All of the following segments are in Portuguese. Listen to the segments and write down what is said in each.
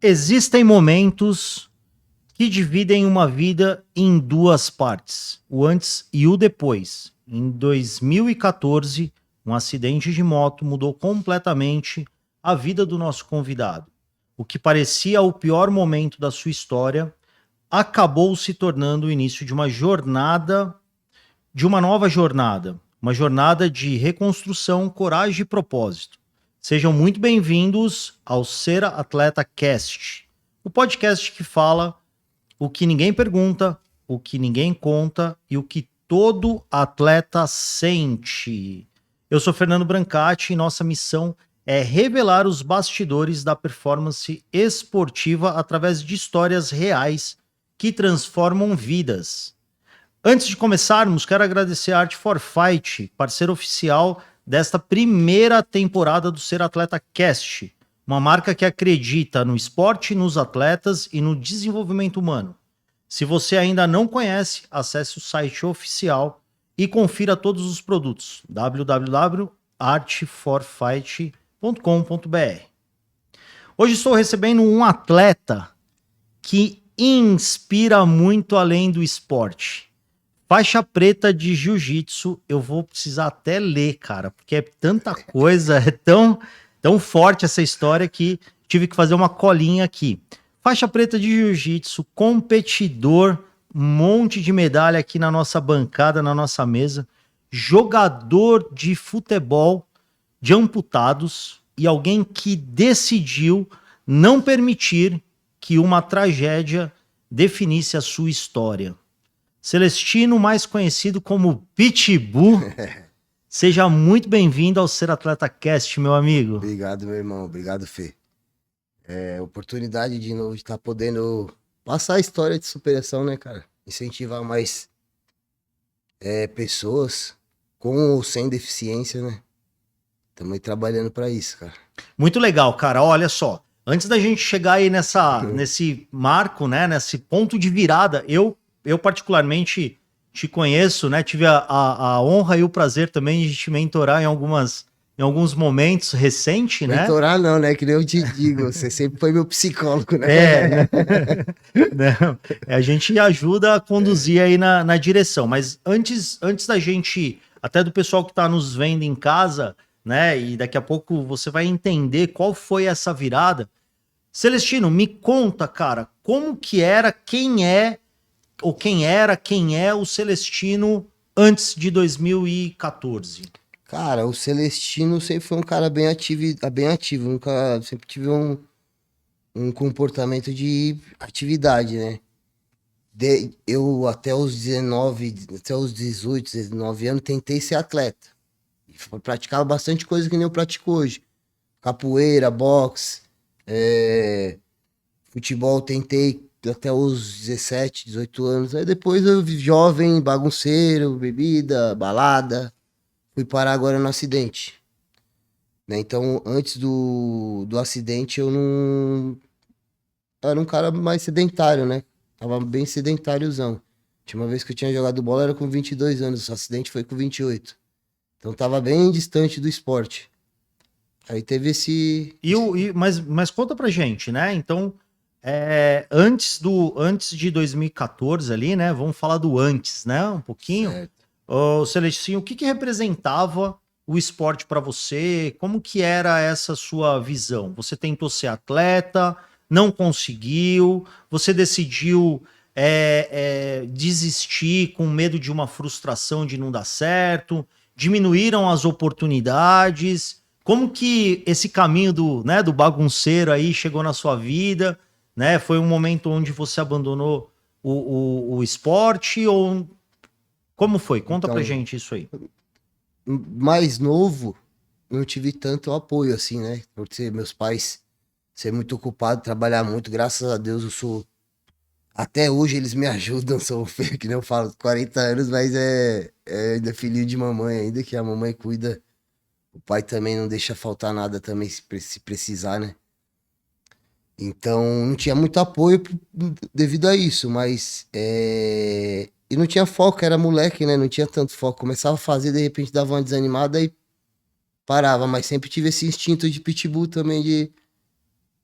Existem momentos que dividem uma vida em duas partes, o antes e o depois. Em 2014, um acidente de moto mudou completamente a vida do nosso convidado. O que parecia o pior momento da sua história acabou se tornando o início de uma jornada, de uma nova jornada, uma jornada de reconstrução, coragem e propósito. Sejam muito bem-vindos ao Ser Atleta Cast, o podcast que fala o que ninguém pergunta, o que ninguém conta e o que todo atleta sente. Eu sou Fernando Brancati e nossa missão é revelar os bastidores da performance esportiva através de histórias reais que transformam vidas. Antes de começarmos, quero agradecer a Art for Fight, parceiro oficial desta primeira temporada do Ser Atleta Cast, uma marca que acredita no esporte, nos atletas e no desenvolvimento humano. Se você ainda não conhece, acesse o site oficial e confira todos os produtos www.artforfight.com.br. Hoje estou recebendo um atleta que inspira muito além do esporte. Faixa preta de jiu-jitsu, eu vou precisar até ler, cara, porque é tanta coisa, é tão forte essa história que tive que fazer uma colinha aqui. Faixa preta de jiu-jitsu, competidor, um monte de medalha aqui na nossa bancada, na nossa mesa, jogador de futebol de amputados e alguém que decidiu não permitir que uma tragédia definisse a sua história. Celestino, mais conhecido como Pitbull, seja muito bem-vindo ao Ser Atleta Cast, meu amigo. Obrigado, meu irmão. Obrigado, Fê. Oportunidade de novo de estar podendo passar a história de superação, né, cara? Incentivar mais pessoas com ou sem deficiência, né? Estamos aí trabalhando para isso, cara. Muito legal, cara. Olha só, antes da gente chegar aí nesse marco, né, nesse ponto de virada, eu particularmente te conheço, né? Tive a honra e o prazer também de te mentorar em alguns momentos recente, né? Mentorar não, né? Que nem eu te digo, você sempre foi meu psicólogo, né? Não, a gente ajuda a conduzir aí na direção, mas antes da gente, até do pessoal que está nos vendo em casa, né? E daqui a pouco você vai entender qual foi essa virada. Celestino, me conta, cara, como que era, quem é o Celestino antes de 2014? Cara, o Celestino sempre foi um cara bem ativo. Nunca, sempre tive um comportamento de atividade, né? Eu até os 19, até os 18, 19 anos tentei ser atleta. Praticava bastante coisa que nem eu pratico hoje. Capoeira, boxe, futebol tentei até os 17, 18 anos. Aí depois eu jovem, bagunceiro, bebida, balada. Fui parar agora no acidente. Né? Então, antes do acidente, eu não... Era um cara mais sedentário, né? Tava bem sedentáriozão. A última vez que eu tinha jogado bola era com 22 anos. O acidente foi com 28. Então, tava bem distante do esporte. Aí teve esse... Mas conta pra gente, né? Então, antes de 2014 ali, né? Vamos falar do antes, né? Um pouquinho. Certo. Ô, Celestino, o que representava o esporte para você? Como que era essa sua visão? Você tentou ser atleta, não conseguiu, você decidiu desistir com medo de uma frustração de não dar certo, diminuíram as oportunidades. Como que esse caminho do bagunceiro aí chegou na sua vida? Né? Foi um momento onde você abandonou o esporte ou como foi? Conta pra gente isso aí. Mais novo, não tive tanto apoio assim, né? Por ser meus pais ser muito ocupado, trabalhar muito. Graças a Deus eu sou... Até hoje eles me ajudam, sou feio, que nem eu falo, 40 anos, mas ainda filhinho de mamãe ainda, que a mamãe cuida. O pai também não deixa faltar nada também, se precisar, né? Então, não tinha muito apoio devido a isso, mas... E não tinha foco, era moleque, né? Não tinha tanto foco. Começava a fazer, de repente dava uma desanimada e parava. Mas sempre tive esse instinto de pitbull também, de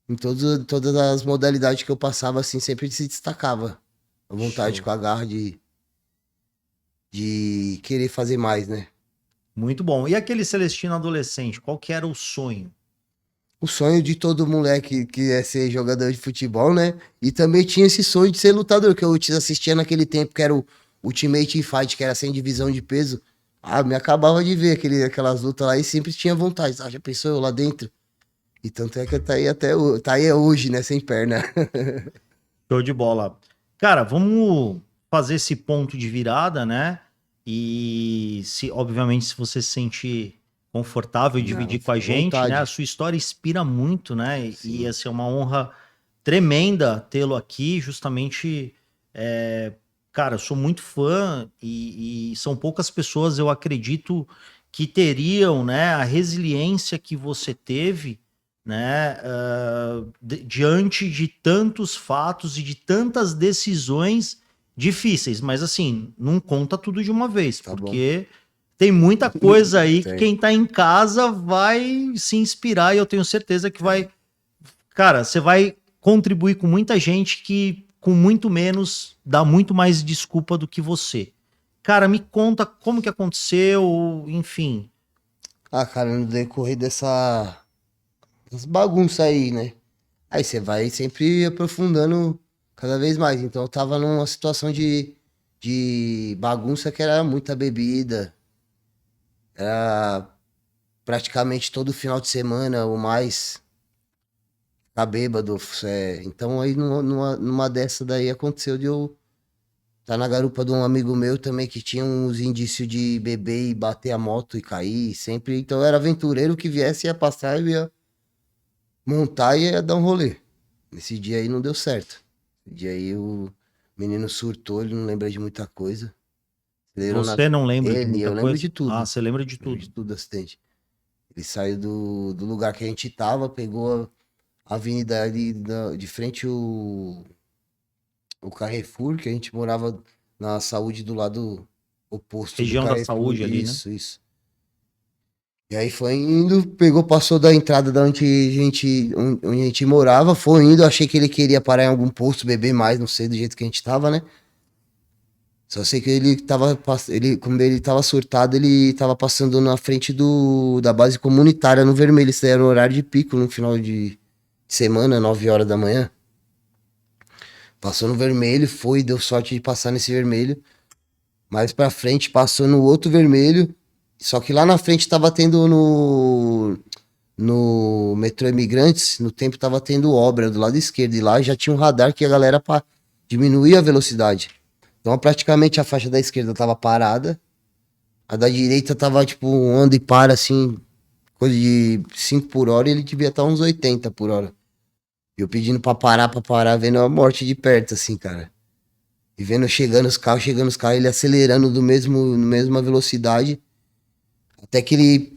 Em todas as modalidades que eu passava, assim, sempre se destacava. A vontade Show. com a garra de querer fazer mais, né? Muito bom. E aquele Celestino adolescente, qual que era o sonho? O sonho de todo moleque que é ser jogador de futebol, né? E também tinha esse sonho de ser lutador, que eu assistia naquele tempo, que era o Ultimate Fight, que era sem divisão de peso. Ah, me acabava de ver aquelas lutas lá e sempre tinha vontade. Ah, já pensou eu lá dentro? E tanto é que tá aí tá aí hoje, né? Sem perna. Show de bola. Cara, vamos fazer esse ponto de virada, né? E se, obviamente, se você se sentir confortável em Não, dividir com a fica à gente, né? A vontade. sua história inspira muito, né? E Sim, ia ser uma honra tremenda tê-lo aqui, justamente, cara, eu sou muito fã e são poucas pessoas, eu acredito, que teriam, né, a resiliência que você teve, né, diante de tantos fatos e de tantas decisões difíceis. Mas assim, não conta tudo de uma vez, tá bom. porque tem muita coisa aí que Tem. quem tá em casa vai se inspirar e eu tenho certeza que vai, cara, você vai contribuir com muita gente que com muito menos dá muito mais desculpa do que você. Cara, me conta como que aconteceu, enfim. Ah, cara, no decorrer dessas bagunças aí, né? Aí você vai sempre aprofundando cada vez mais. Então eu tava numa situação de bagunça que era muita bebida. Era praticamente todo final de semana ou mais ficar bêbado. Então aí numa dessa daí aconteceu de eu estar na garupa de um amigo meu também que tinha uns indícios de beber e bater a moto e cair sempre. Então eu era aventureiro que viesse, ia passar, eu ia montar e ia dar um rolê. Nesse dia aí não deu certo. Esse dia aí o menino surtou, ele não lembra de muita coisa. Acelerou na... Você não lembra de Ele, muita eu lembro coisa? de Ah, tudo. você lembra de Lembro de tudo. tudo do acidente. Ele saiu do lugar que a gente tava, pegou a avenida ali de frente o Carrefour, que a gente morava na Saúde do lado oposto do Região da Carrefour. saúde ali, né? Isso, isso. E aí foi indo, pegou, passou da entrada da onde a gente morava, foi indo, achei que ele queria parar em algum posto, beber mais, não sei, do jeito que a gente tava, né? Só sei que quando ele tava surtado, ele tava passando na frente da base comunitária no vermelho, isso daí era um horário de pico, no final de semana, 9 horas da manhã. Passou no vermelho, foi, deu sorte de passar nesse vermelho. Mais pra frente, passou no outro vermelho, só que lá na frente tava tendo no metrô Imigrantes, no tempo tava tendo obra do lado esquerdo, e lá já tinha um radar que a galera diminuía a velocidade. Então praticamente a faixa da esquerda tava parada, a da direita tava tipo anda e para assim, coisa de 5 por hora, e ele devia estar uns 80 por hora. E eu pedindo pra parar, vendo a morte de perto, assim, cara. E vendo chegando os carros, ele acelerando na mesma velocidade, até que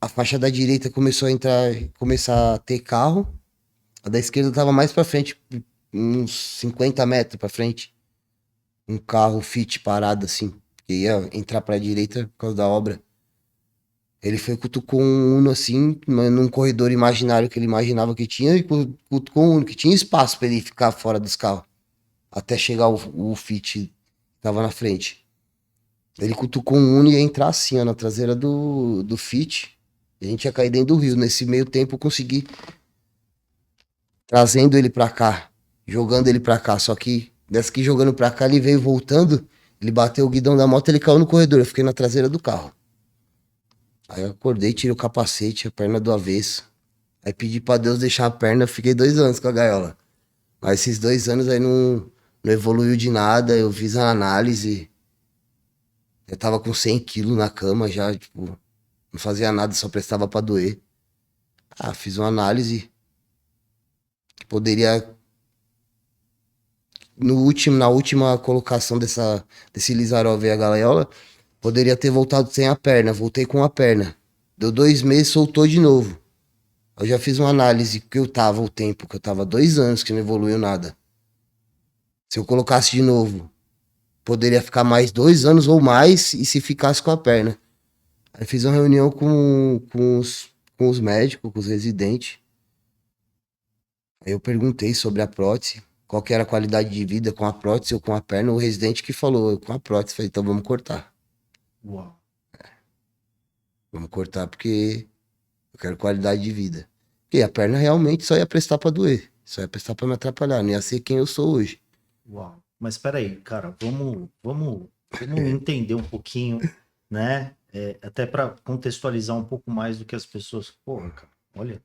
a faixa da direita começar a ter carro. A da esquerda tava mais pra frente, uns 50 metros pra frente. Um carro Fit parado assim, que ia entrar pra direita por causa da obra. Ele foi cutucou um Uno assim, num corredor imaginário que ele imaginava que tinha, e cutucou um Uno, que tinha espaço pra ele ficar fora dos carros. Até chegar o Fit que tava na frente. Ele cutucou um Uno e ia entrar assim, ó, na traseira do Fit. E a gente ia cair dentro do rio. Nesse meio tempo eu consegui trazendo ele pra cá, jogando ele pra cá. Só que dessa que jogando pra cá, ele veio voltando, ele bateu o guidão da moto, ele caiu no corredor. Eu fiquei na traseira do carro. Aí eu acordei, tirei o capacete, a perna do avesso. Aí pedi pra Deus deixar a perna, fiquei 2 anos com a gaiola. Mas esses 2 anos aí não evoluiu de nada, eu fiz a análise. Eu tava com 100 quilos na cama já, tipo, não fazia nada, só prestava pra doer. Ah, fiz uma análise que poderia na última colocação desse Lizarov e a gaiola, poderia ter voltado sem a perna. Voltei com a perna. Deu 2 meses, soltou de novo. Eu já fiz uma análise que eu tava o tempo, que eu tava 2 anos que não evoluiu nada. Se eu colocasse de novo, poderia ficar mais 2 anos ou mais, e se ficasse com a perna. Aí fiz uma reunião com os médicos, com os residentes. Aí eu perguntei sobre a prótese, qual que era a qualidade de vida com a prótese ou com a perna. O residente que falou, "Eu com a prótese." Falei, então vamos cortar. Uau. Vamos cortar porque eu quero qualidade de vida. Porque a perna realmente só ia prestar pra doer. Só ia prestar pra me atrapalhar. Não ia ser quem eu sou hoje. Uau. Mas peraí, cara, vamos entender um pouquinho, né? Até para contextualizar um pouco mais do que as pessoas. Porra, cara, olha.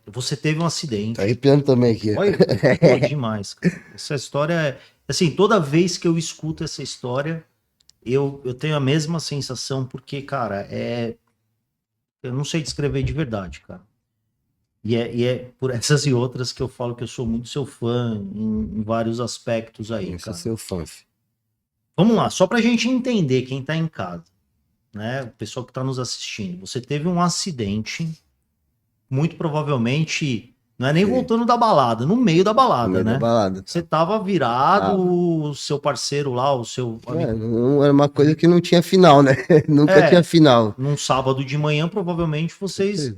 Você teve um acidente. Tá arrepiando também aqui. Olha, pô, demais, cara. Essa história é. Assim, toda vez que eu escuto essa história, eu tenho a mesma sensação, porque, cara, eu não sei descrever de verdade, cara. E é por essas e outras que eu falo que eu sou muito seu fã em vários aspectos aí, Eu sou cara. seu fã, filho. Vamos lá, só pra gente entender quem tá em casa, né? O pessoal que tá nos assistindo. Você teve um acidente, muito provavelmente, não é nem Sim. voltando da balada, no meio da balada, No meio né? da balada. Você tava virado, Tava. o seu parceiro lá, o seu amigo, Não era uma coisa que não tinha final, né? Nunca É. tinha final. num sábado de manhã, provavelmente vocês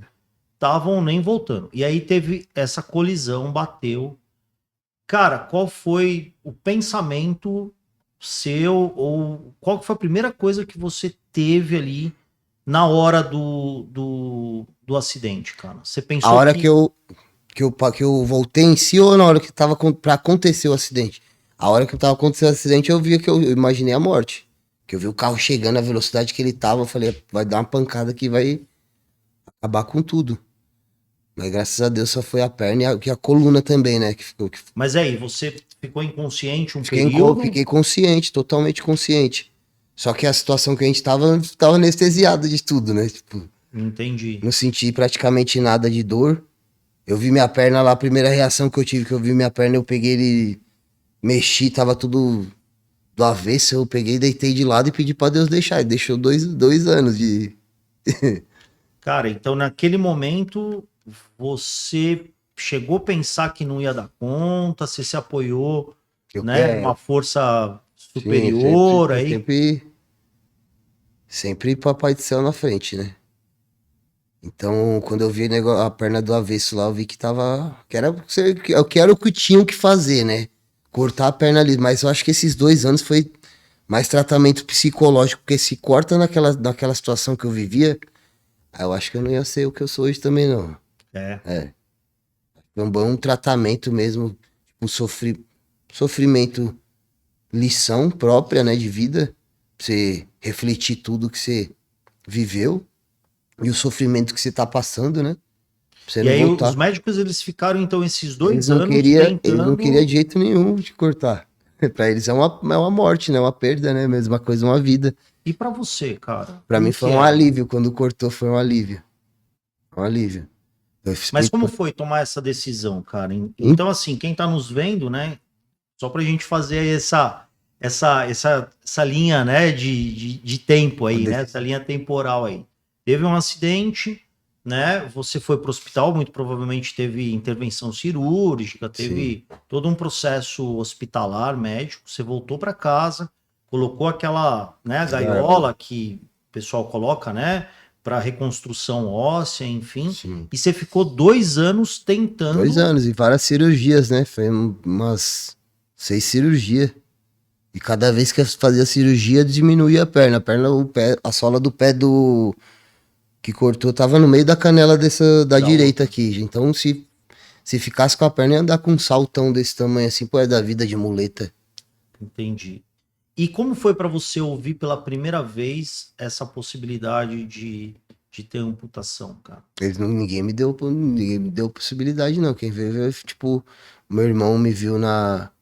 estavam nem voltando. E aí teve essa colisão, bateu. Cara, qual foi o pensamento seu, ou qual que foi a primeira coisa que você teve ali na hora do acidente, cara? Você pensou A hora que eu voltei em si ou na hora que tava pra acontecer o acidente? A hora que tava acontecendo o acidente, eu vi que eu imaginei a morte. Que eu vi o carro chegando, a velocidade que ele tava, eu falei, vai dar uma pancada que vai acabar com tudo. Mas graças a Deus só foi a perna e a coluna também, né? Mas aí, você ficou inconsciente um Fiquei período? consciente, totalmente consciente. Só que a situação que a gente tava anestesiado de tudo, né? Tipo, Entendi. não senti praticamente nada de dor. Eu vi minha perna lá, a primeira reação que eu tive, que eu vi minha perna, eu peguei ele, mexi, tava tudo do avesso, eu peguei, deitei de lado e pedi pra Deus deixar. Ele deixou 2 anos de... Cara, então naquele momento você chegou a pensar que não ia dar conta, você se apoiou, Eu né, quero. uma força Sim, superior aí. sempre Papai do Céu na frente, né? Então, quando eu vi a perna do avesso lá, eu vi que tava. Que era o que tinham que fazer, né? Cortar a perna ali. Mas eu acho que esses 2 anos foi mais tratamento psicológico, porque se corta naquela situação que eu vivia, aí eu acho que eu não ia ser o que eu sou hoje também, não. É. Foi um bom tratamento mesmo, tipo, sofrimento, lição própria, né, de vida, pra você refletir tudo que você viveu e o sofrimento que você tá passando, né? Pra você E não aí os voltar. médicos eles ficaram então esses Eles 2 não anos queriam, eles não tentando. queriam de jeito nenhum de cortar. Pra eles é uma morte, né? Uma perda, né? Mesma coisa, uma vida. E pra você, cara? Pra Como mim foi que um é? alívio. Quando cortou, foi um alívio. Um alívio. Eu Mas explico. como foi tomar essa decisão, cara? Então, assim, quem tá nos vendo, né? Só pra gente fazer essa linha, né, de tempo aí, né? Essa linha temporal aí. Teve um acidente, né? Você foi pro hospital, muito provavelmente teve intervenção cirúrgica, teve todo um processo hospitalar, médico. Você voltou para casa, colocou aquela, né, gaiola que o pessoal coloca, né, para reconstrução óssea, enfim. Sim. E você ficou 2 anos tentando. 2 anos e várias cirurgias, né? Foi umas 6 cirurgias. E cada vez que eu fazia cirurgia, diminuía a perna. A sola do pé que cortou tava no meio da canela da direita aqui. Então, se ficasse com a perna, ia andar com um saltão desse tamanho assim, pô, é da vida de muleta. Entendi. E como foi para você ouvir pela primeira vez essa possibilidade de ter amputação, cara? Ninguém me deu possibilidade, não. Quem veio, tipo, meu irmão me viu uma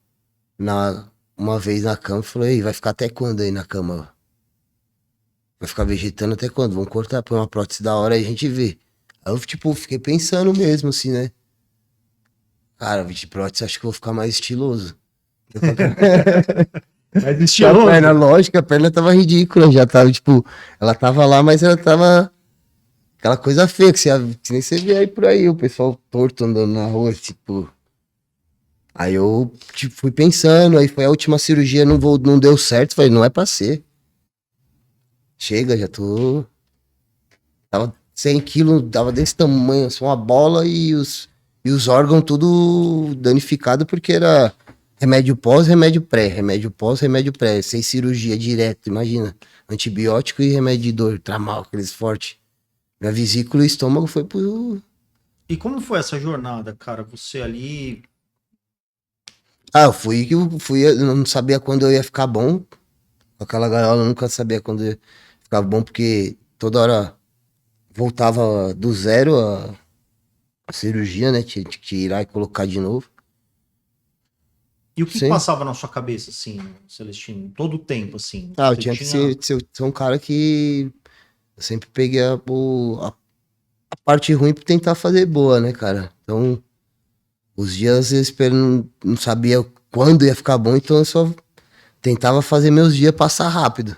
vez na cama e falou, ei, vai ficar até quando aí na cama? Vai ficar vegetando até quando? Vamos cortar, põe uma prótese da hora e a gente vê. Aí eu, tipo, fiquei pensando mesmo, assim, né? Cara, de prótese acho que eu vou ficar mais estiloso. Mas A perna, lógico, a perna tava ridícula, já tava, tipo, ela tava lá, mas ela tava aquela coisa feia que nem você vê aí por aí, o pessoal torto andando na rua, tipo. Aí eu, tipo, fui pensando, aí foi a última cirurgia, não deu certo, falei, não é pra ser. Chega, já tô. 100 quilos, dava desse tamanho, assim, uma bola e os órgãos tudo danificado porque era remédio pós, remédio pré, remédio pós, remédio pré, sem cirurgia direto, imagina. Antibiótico e remédio de dor, tramal, aqueles fortes. Minha vesícula e estômago foi pro... E como foi essa jornada, cara? Você ali. Ah, eu não sabia quando eu ia ficar bom. Com aquela gaiola eu nunca sabia quando eu ia ficar bom, porque toda hora voltava do zero a cirurgia, né? Tinha que tirar e colocar de novo. E o que Sim. passava na sua cabeça, assim, Celestino? Todo o tempo, assim. Ah, eu Você tinha que tinha. ser um cara que eu sempre peguei a parte ruim pra tentar fazer boa, né, cara? Então, os dias eu espero, não sabia quando ia ficar bom, então eu só tentava fazer meus dias passar rápido.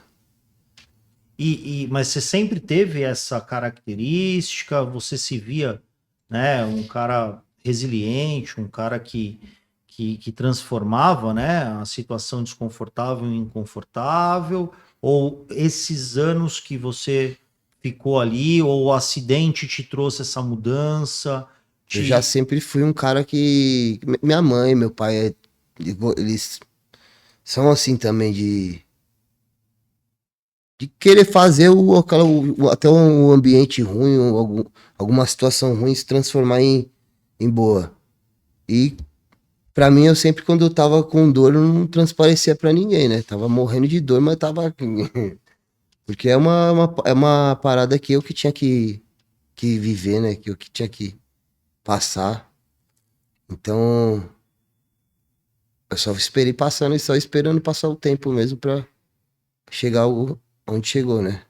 Mas você sempre teve essa característica? Você se via, né, um cara resiliente, um cara que transformava, né, a situação desconfortável em confortável? Ou esses anos que você ficou ali, ou o acidente te trouxe essa mudança? Eu já Te... sempre fui um cara que. Minha mãe, meu pai, eles são assim também de querer fazer até um ambiente ruim, ou alguma situação ruim se transformar em boa. E pra mim, eu sempre, quando eu tava com dor, eu não transparecia pra ninguém, né? Tava morrendo de dor, mas tava. Porque é uma parada que eu que tinha que viver, né? Que eu que tinha que passar. Então, eu só esperei passando e só esperando passar o tempo mesmo pra chegar onde chegou, né?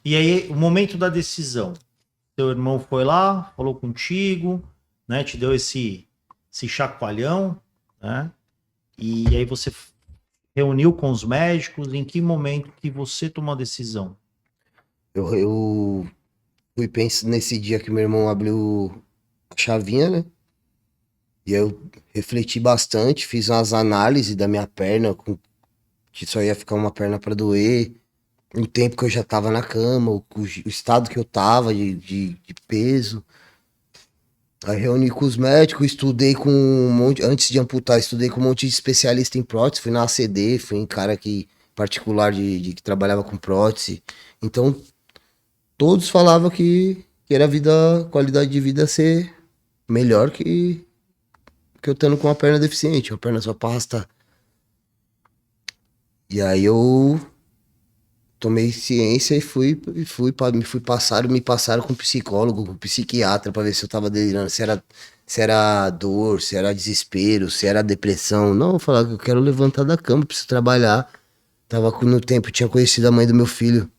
E aí, o momento da decisão. Teu irmão foi lá, falou contigo, né? Te deu esse chacoalhão, né? E aí você reuniu com os médicos. Em que momento que você tomou a decisão? Eu fui pensar nesse dia que meu irmão abriu a chavinha, né? E aí eu refleti bastante, fiz umas análises da minha perna, que só ia ficar uma perna pra doer, o tempo que eu já tava na cama, o estado que eu tava de peso. Aí reuni com os médicos, estudei com um monte, antes de amputar, estudei com um monte de especialista em prótese, fui na ACD, fui em cara que particular que trabalhava com prótese. Então, todos falavam que era qualidade de vida ser melhor que eu estando com uma perna deficiente, uma perna só pra arrastar. E aí eu tomei ciência me me passaram com psicólogo, com psiquiatra pra ver se eu tava delirando, se era dor, se era desespero, se era depressão. Não, eu falava que eu quero levantar da cama, preciso trabalhar. No tempo, tinha conhecido a mãe do meu filho.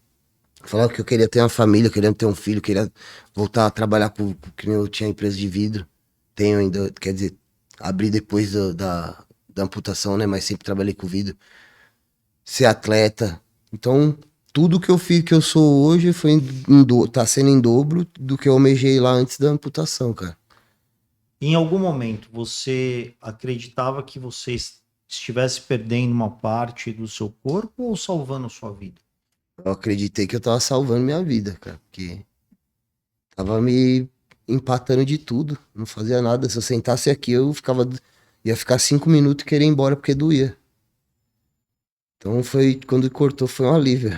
Falava que eu queria ter uma família, queria ter um filho, queria voltar a trabalhar que nem eu tinha empresa de vidro. Tenho ainda, quer dizer, abri depois da amputação, né? Mas sempre trabalhei com vidro. Ser atleta. Então, tudo que eu fiz, que eu sou hoje, tá sendo em dobro do que eu almejei lá antes da amputação, cara. Em algum momento você acreditava que você estivesse perdendo uma parte do seu corpo ou salvando a sua vida? Eu acreditei que eu tava salvando minha vida, cara, porque tava me empatando de tudo, não fazia nada. Se eu sentasse aqui, ia ficar 5 minutos e querer ir embora porque doía. Então quando cortou, foi um alívio.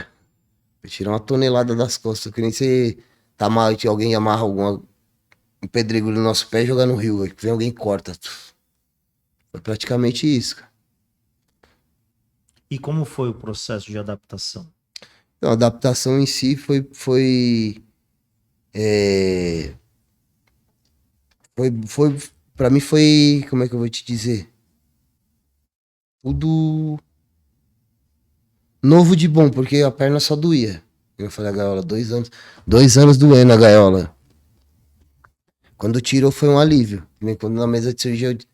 Eu tirei uma tonelada das costas, que nem você tá mal e alguém amarra um pedregulho no nosso pé e jogar no rio, aí vem alguém e corta. Foi praticamente isso, cara. E como foi o processo de adaptação? Então, a adaptação em si é, foi, pra mim foi, como é que eu vou te dizer? Tudo novo de bom, porque a perna só doía. Eu falei, a gaiola, 2 anos doendo a gaiola. Quando tirou foi um alívio. Nem quando na mesa de cirurgia, de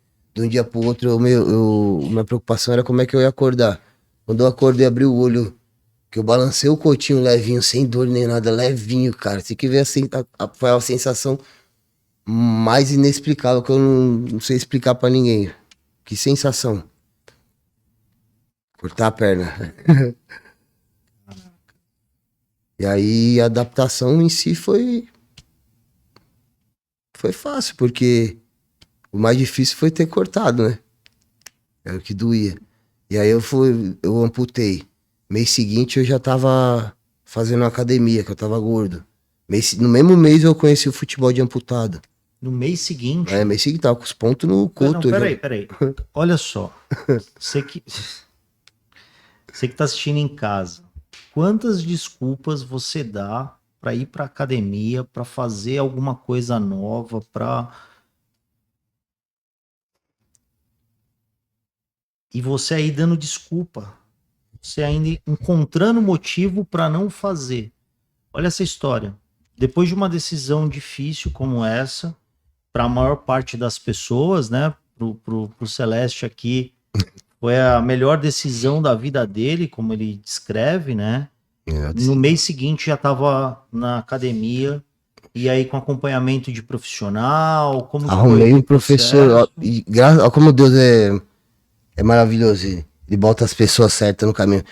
um dia pro outro, minha preocupação era como é que eu ia acordar. Quando eu acordei, abri o olho, que eu balancei o cotinho levinho, sem dor nem nada, levinho, cara. Você que vê assim, foi a sensação mais inexplicável que eu não sei explicar pra ninguém. Que sensação. Cortar a perna. E aí a adaptação em si foi fácil, porque o mais difícil foi ter cortado, né? Era o que doía. E aí eu amputei. Mês seguinte eu já tava fazendo academia, que eu tava gordo. No mesmo mês eu conheci o futebol de amputado. No mês seguinte. Mês seguinte tava com os pontos no Não, coto. peraí. Olha só. Você que tá assistindo em casa, quantas desculpas você dá para ir para academia, para fazer alguma coisa nova, e você aí dando desculpa, você ainda encontrando motivo para não fazer. Olha essa história. Depois de uma decisão difícil como essa, para a maior parte das pessoas, né, pro Celeste aqui, foi a melhor decisão da vida dele, como ele descreve, né? No mês seguinte já estava na academia, e aí com acompanhamento de profissional, como Arrumei foi um professor, ó, e ó, como Deus é maravilhoso. Ele bota as pessoas certas no caminho.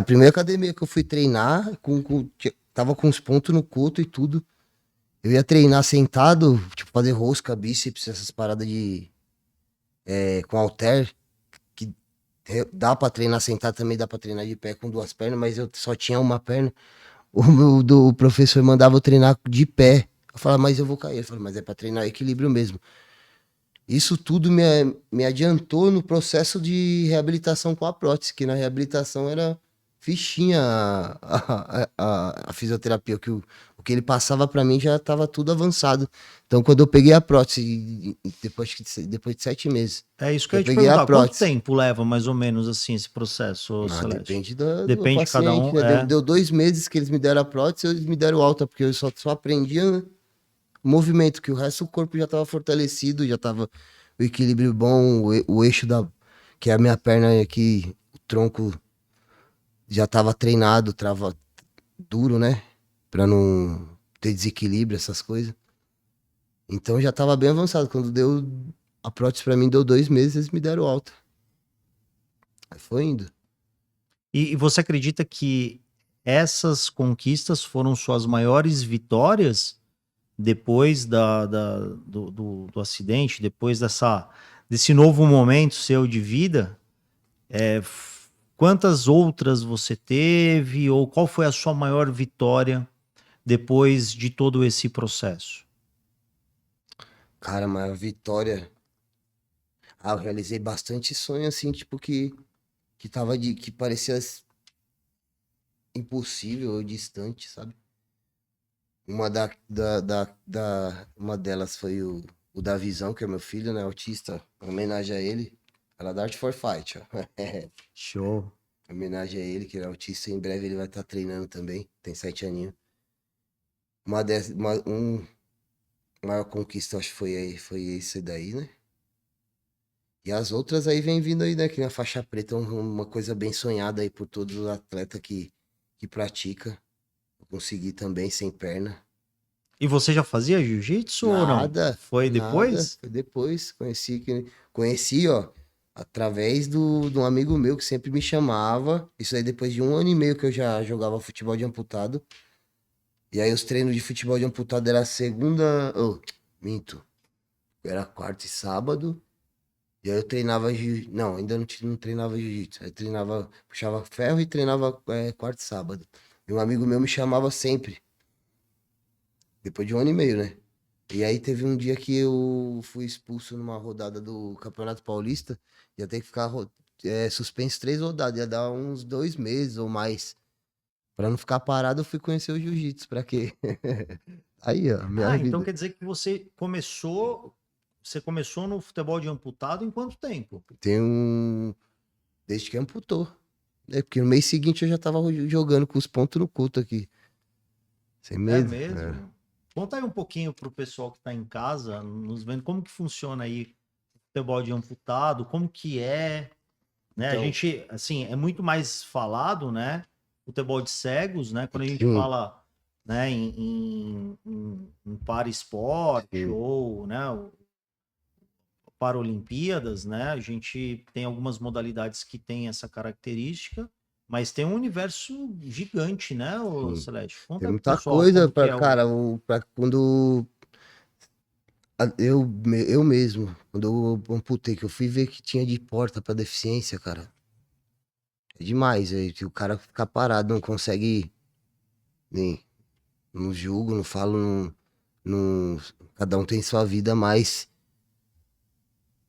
Primeira academia que eu fui treinar, tava com os pontos no coto e tudo. Eu ia treinar sentado, tipo, fazer rosca, bíceps, essas paradas com halter, que dá pra treinar sentado também, dá pra treinar de pé com duas pernas, mas eu só tinha uma perna. O professor mandava eu treinar de pé. Eu falava, mas eu vou cair. Ele falou, mas é pra treinar equilíbrio mesmo. Isso tudo me adiantou no processo de reabilitação com a prótese, que na reabilitação era fichinha a fisioterapia, o que ele passava para mim já estava tudo avançado. Então, quando eu peguei a prótese, depois de 7 meses, É isso que eu eu ia te peguei a perguntar. Quanto prótese. tempo leva mais ou menos assim esse processo, Celeste? Depende do Depende de cada paciente, um. né? Deu 2 meses que eles me deram a prótese, eles me deram alta, porque eu só aprendia, né, o movimento, que o resto do corpo já estava fortalecido, já estava o equilíbrio bom, o eixo que é a minha perna aqui, o tronco já estava treinado, trava duro, né? Pra não ter desequilíbrio, essas coisas. Então já estava bem avançado. Quando deu a prótese para mim, deu 2 meses, eles me deram alta. Aí foi indo. E você acredita que essas conquistas foram suas maiores vitórias depois do acidente, depois desse novo momento seu de vida? Quantas outras você teve, ou qual foi a sua maior vitória depois de todo esse processo? Cara, mas a vitória. Eu realizei bastante sonho, assim, tipo, que parecia impossível ou distante, sabe? Uma delas foi o da Visão, que é meu filho, né? Autista. Em homenagem a ele. Ela dá Art for Fight, ó. Show. Em homenagem a ele, que ele é autista. Em breve ele vai estar treinando também. Tem 7 aninhos. Maior conquista, acho que foi esse daí, né? E as outras aí vem vindo aí, né? Que na faixa preta é uma coisa bem sonhada aí por todo atleta que pratica. Eu consegui também sem perna. E você já fazia jiu-jitsu ou não? Foi Nada. depois? Foi depois. Conheci, ó, através de um amigo meu que sempre me chamava. Isso aí depois de 1 ano e meio que eu já jogava futebol de amputado. E aí os treinos de futebol de amputado era segunda. Oh, minto. Era quarta e sábado. E aí eu treinava Não, ainda não treinava jiu-jitsu. Aí treinava, puxava ferro e treinava quarta e sábado. E um amigo meu me chamava sempre. Depois de 1 ano e meio, né? E aí teve um dia que eu fui expulso numa rodada do Campeonato Paulista. Ia ter que ficar suspenso 3 rodadas. Ia dar uns 2 meses ou mais. Pra não ficar parado, eu fui conhecer o jiu-jitsu. Pra quê? Aí, ó, minha Então vida. quer dizer que você começou no futebol de amputado em quanto tempo? Tem um. Desde que amputou. É porque no mês seguinte eu já tava jogando com os pontos no culto aqui. Sem É medo. É. mesmo? Conta aí um pouquinho pro pessoal que tá em casa, nos vendo, como que funciona aí o futebol de amputado, como que é, né? A Então, gente, assim, é muito mais falado, né? Futebol de cegos, né? Quando a gente sim, fala, né, em para-esporte sim. ou, né, Paralimpíadas, né? A gente tem algumas modalidades que têm essa característica, Mas tem um universo gigante, né, ô Sim. Celeste? Tem Conta aí pro muita pessoal coisa como que pra, é o. cara, pra quando eu mesmo, quando eu amputei, que eu fui ver que tinha de porta pra deficiência, cara. É demais, aí, que o cara fica parado, não consegue nem, não julgo, não falo, não, cada um tem sua vida, mas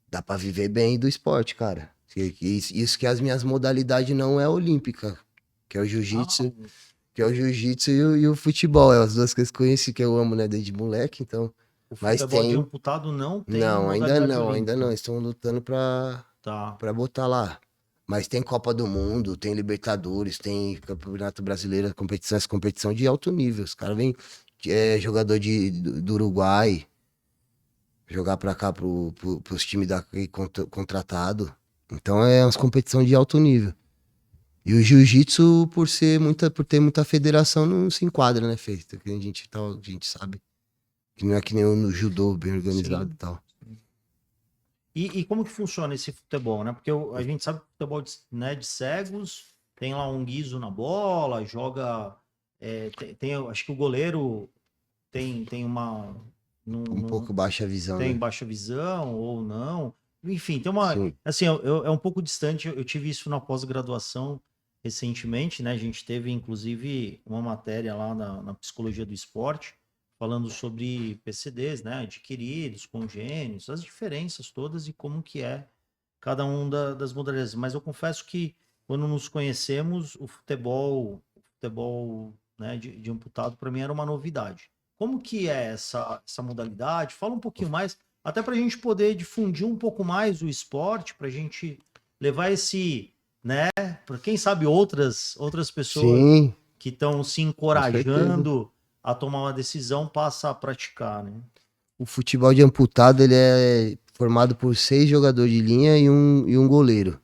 dá pra viver bem do esporte, cara. Isso que as minhas modalidades não é olímpica, que é o Ah, jiu-jitsu, que é o jiu-jitsu e o futebol, é as duas coisas que eu conheci, que eu amo, né, desde moleque, então, o mas futebol de tem, amputado não tem não, modalidade ainda não, olímpica. estão lutando Tá. pra botar lá. Mas tem Copa do Mundo, tem Libertadores, tem Campeonato Brasileiro, competição de alto nível. Os caras vêm, jogador do Uruguai, jogar pra cá pros times daqui contratado. Então é umas competição de alto nível. E o jiu-jitsu, por ter muita federação, não se enquadra, né, Feito? Que a gente sabe. Que não é que nem no judô, bem organizado e Sim. tal. E como que funciona esse futebol, né? Porque a gente sabe que o futebol de, né, de cegos tem lá um guiso na bola, joga. Acho que o goleiro tem uma. Um pouco baixa visão, Tem né? baixa visão ou não. Enfim, tem uma. Sim. Assim, é um pouco distante. Eu tive isso na pós-graduação recentemente, né? A gente teve, inclusive, uma matéria lá na psicologia do esporte, falando sobre PCDs, né? Adquiridos, congênitos, as diferenças todas e como que é cada um das modalidades. Mas eu confesso que quando nos conhecemos, o futebol, né, de amputado, para mim era uma novidade. Como que é essa modalidade? Fala um pouquinho mais, até para a gente poder difundir um pouco mais o esporte, para a gente levar esse, né, para quem sabe outras pessoas Sim, que estão se com certeza. encorajando a tomar uma decisão, passa a praticar, né? O futebol de amputado, ele é formado por 6 jogadores de linha e um goleiro.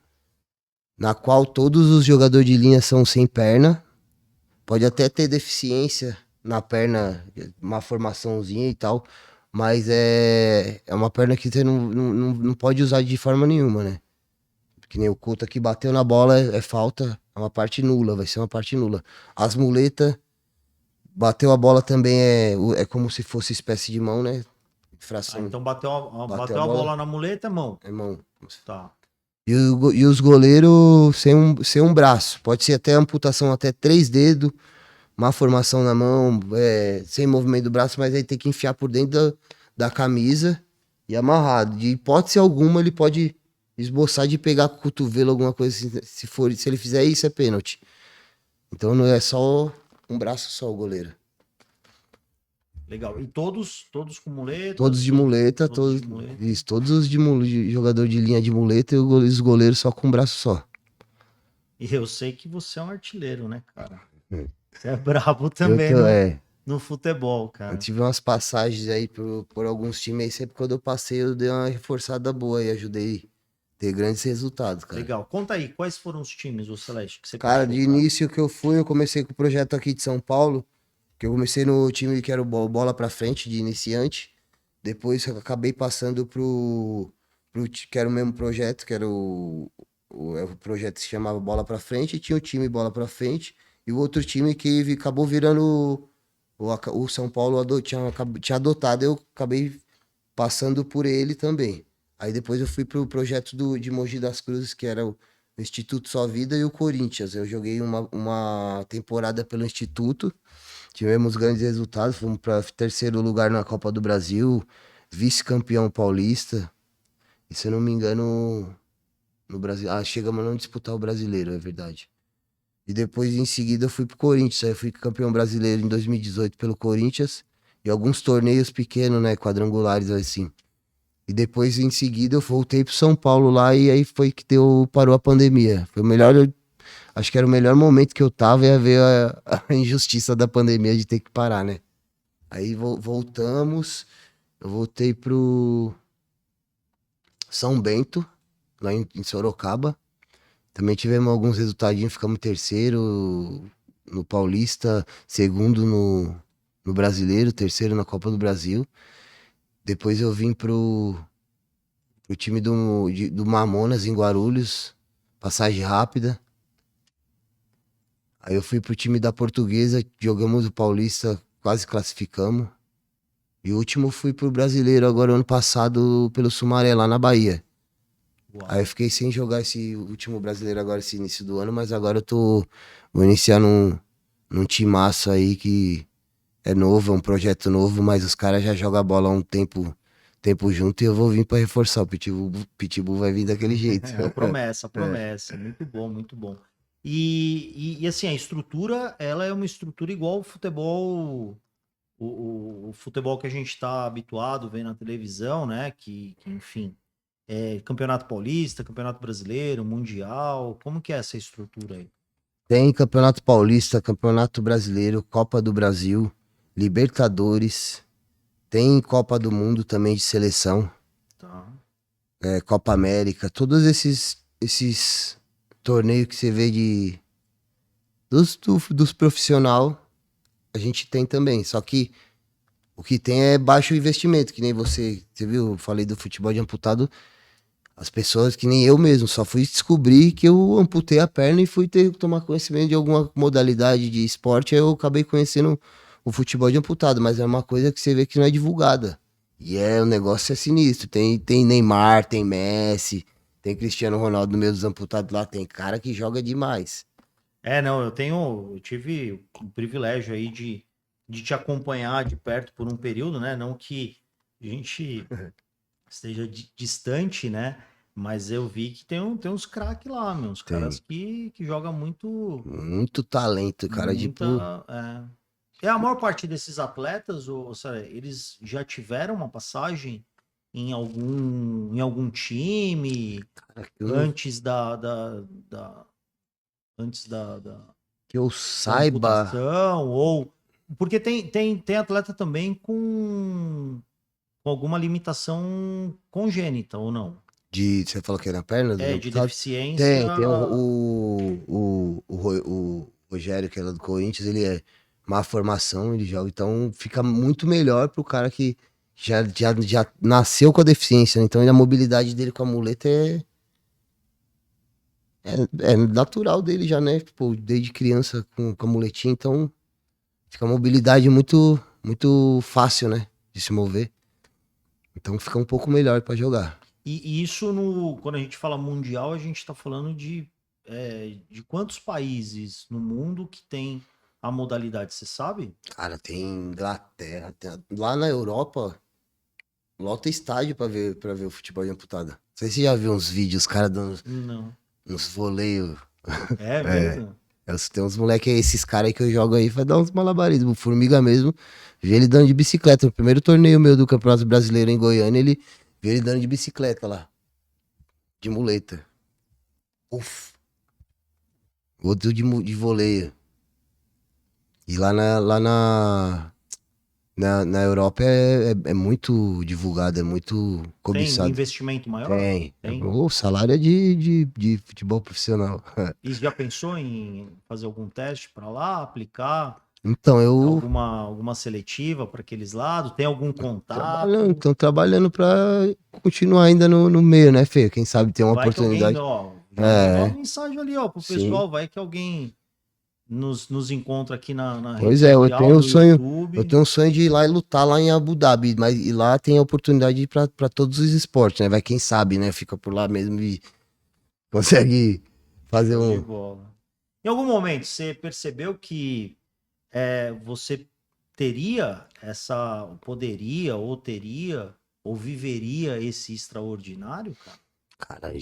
Na qual todos os jogadores de linha são sem perna. Pode até ter deficiência na perna, uma formaçãozinha e tal. Mas é uma perna que você não pode usar de forma nenhuma, né? Que nem o Couto aqui bateu na bola, é falta, é uma parte nula, vai ser uma parte nula. As muletas, bateu a bola também é como se fosse espécie de mão, né? Ah, Fração. então bateu Bateu a bateu a bola, bola na muleta, é mão. é mão. Tá. E os goleiros sem um braço. Pode ser até amputação até 3 dedos, má formação na mão, sem movimento do braço, mas aí tem que enfiar por dentro da camisa e amarrado. De hipótese alguma, ele pode esboçar de pegar com o cotovelo, alguma coisa assim. Se ele fizer isso, é pênalti. Então não é só um braço só o goleiro. Legal. E todos com Todos muletas, de muleta, todos todos, de muleta. isso, todos os jogador de linha de muleta e os goleiros só com um braço só. E eu sei que você é um artilheiro, né, cara? Você é brabo Eu também tô, no futebol, eu cara. tive umas passagens aí por alguns times aí, sempre quando eu passei eu dei uma reforçada boa e ajudei a ter grandes resultados, cara. Legal. Conta aí, quais foram os times, o Celeste, que você Cara, puxou, de cara? início que eu fui, eu comecei com o projeto aqui de São Paulo, que eu comecei no time que era o Bola Pra Frente, de iniciante. Depois eu acabei passando que era o mesmo projeto, que era o projeto que se chamava Bola Pra Frente, e tinha o time Bola Pra Frente, e o outro time que acabou virando o São Paulo tinha adotado, eu acabei passando por ele também. Aí depois eu fui pro projeto de Mogi das Cruzes, que era o Instituto Só Vida e o Corinthians. Eu joguei uma temporada pelo Instituto, tivemos grandes resultados, fomos para terceiro lugar na Copa do Brasil, vice-campeão paulista. E se eu não me engano, no Brasil. Ah, chegamos a não disputar o brasileiro, é verdade. E depois, em seguida, eu fui pro Corinthians. Aí eu fui campeão brasileiro em 2018 pelo Corinthians. E alguns torneios pequenos, né? Quadrangulares assim. E depois, em seguida, eu voltei pro São Paulo lá. E aí foi que parou a pandemia. Foi o melhor. Acho que era o melhor momento que eu tava. Ia ver a injustiça da pandemia de ter que parar, né? Aí voltamos. Eu voltei pro São Bento, lá em Sorocaba. Também tivemos alguns resultadinhos, ficamos terceiro no Paulista, segundo no Brasileiro, terceiro na Copa do Brasil. Depois eu vim pro time do Mamonas em Guarulhos, passagem rápida. Aí eu fui pro time da Portuguesa, jogamos o Paulista, quase classificamos. E o último fui pro Brasileiro agora ano passado pelo Sumaré, lá na Bahia. Aí eu Uau. fiquei sem jogar esse último Brasileiro agora, esse início do ano, mas agora eu tô. Vou iniciar num timaço aí que é novo, é um projeto novo, mas os caras já jogam bola há um tempo junto e eu vou vir pra reforçar. O Pitbull vai vir daquele jeito. É, a promessa, a É. promessa. Muito bom, muito bom. E assim, a estrutura, ela é uma estrutura igual o futebol, o futebol que a gente está habituado vendo na televisão, né? Enfim, é Campeonato Paulista, Campeonato Brasileiro, Mundial. Como que é essa estrutura aí? Tem Campeonato Paulista, Campeonato Brasileiro, Copa do Brasil, Libertadores, tem Copa do Mundo também de seleção, Tá. Copa América, todos esses torneios que você vê dos profissional, a gente tem também. Só que o que tem é baixo investimento, que nem você viu, eu falei do futebol de amputado, as pessoas que nem eu mesmo, só fui descobrir que eu amputei a perna e fui tomar conhecimento de alguma modalidade de esporte, aí eu acabei conhecendo o futebol de amputado, mas é uma coisa que você vê que não é divulgada. E o negócio é sinistro. Tem Neymar, tem Messi, tem Cristiano Ronaldo no meio dos amputados lá, tem cara que joga demais. Não, eu tive o privilégio aí de te acompanhar de perto por um período, né? Não que a gente esteja distante, né? Mas eu vi que tem uns craques lá, meu, uns caras Tem que jogam muito, muito talento, cara, muita. tipo, É a maior parte desses atletas, ou seja, eles já tiveram uma passagem em algum time cara, que eu não, antes da antes que eu da saiba amputação, ou porque tem atleta também com alguma limitação congênita, ou não? você falou que é na perna dos É, de amputados? deficiência. Tem o Rogério, que é lá do Corinthians, ele é má formação, ele joga, então fica muito melhor pro cara que já nasceu com a deficiência, né? Então a mobilidade dele com a muleta é natural dele já, né? Tipo, desde criança com a muletinha, então fica uma mobilidade muito fácil, né? De se mover. Então fica um pouco melhor pra jogar. E isso, quando a gente fala mundial, a gente está falando de quantos países no mundo que tem a modalidade, você sabe? Cara, tem Inglaterra, lá na Europa, lota estádio pra ver o futebol de amputado. Não sei se você já viu uns vídeos, os caras dando Não. uns voleios. É É, mesmo? tem uns moleques aí, esses caras aí que eu jogo aí, vai dar uns malabarismos. O Formiga mesmo, vi ele dando de bicicleta. No primeiro torneio meu do Campeonato Brasileiro em Goiânia, ele vi ele dando de bicicleta lá, de muleta. Uf, outro de voleio. E lá na Europa é muito divulgado, é muito Tem um cobiçado. investimento maior? Tem. Tem. O salário é de futebol profissional. E já pensou em fazer algum teste para lá, aplicar Então, eu alguma seletiva para aqueles lados? Tem algum contato? trabalhando pra continuar ainda no meio, né, Fê? Quem sabe ter uma Vai que alguém, oportunidade. ó, já manda uma É, mensagem ali, ó, pro sim. pessoal. Vai que alguém nos encontra aqui na rede Pois é, eu social, tenho o no sonho, eu YouTube. tenho um sonho de ir lá e lutar lá em Abu Dhabi, mas e lá tem a oportunidade de ir pra todos os esportes, né? Vai quem sabe, né? Fica por lá mesmo e consegue fazer Show de um. bola. Em algum momento você percebeu que você poderia, ou teria, ou viveria esse extraordinário, cara? Cara,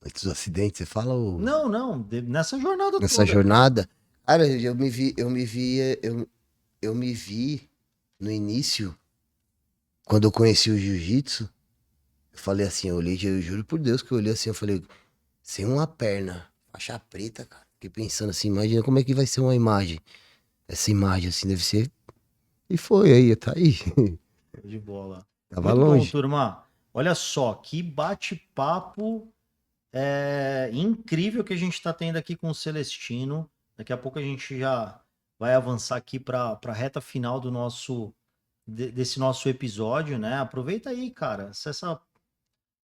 antes do acidente, você fala Não, não, nessa jornada nessa toda, cara. jornada? Cara, eu me vi no início, quando eu conheci o jiu-jitsu, eu falei assim, eu juro por Deus que eu olhei assim, eu falei, sem uma perna, faixa preta, cara. Fiquei pensando assim, imagina como é que vai ser uma imagem. Essa imagem assim deve ser. E foi aí, tá aí. Show de bola. Tava Muito bom, longe. turma. Olha só, que bate-papo incrível que a gente está tendo aqui com o Celestino. Daqui a pouco a gente já vai avançar aqui para a reta final desse nosso episódio, né? Aproveita aí, cara. Se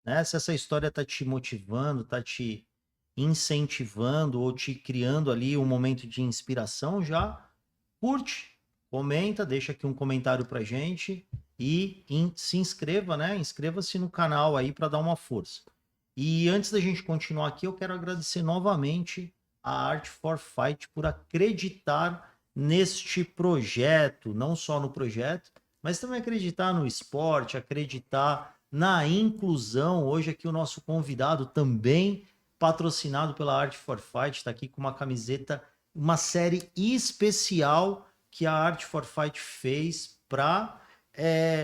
essa história tá te motivando, tá te incentivando ou te criando ali um momento de inspiração, já curte, comenta, deixa aqui um comentário pra gente e se inscreva, né? Inscreva-se no canal aí para dar uma força. E antes da gente continuar aqui, eu quero agradecer novamente a Art for Fight por acreditar neste projeto, não só no projeto, mas também acreditar no esporte, acreditar na inclusão. Hoje aqui o nosso convidado também patrocinado pela Art for Fight, está aqui com uma camiseta, uma série especial que a Art for Fight fez para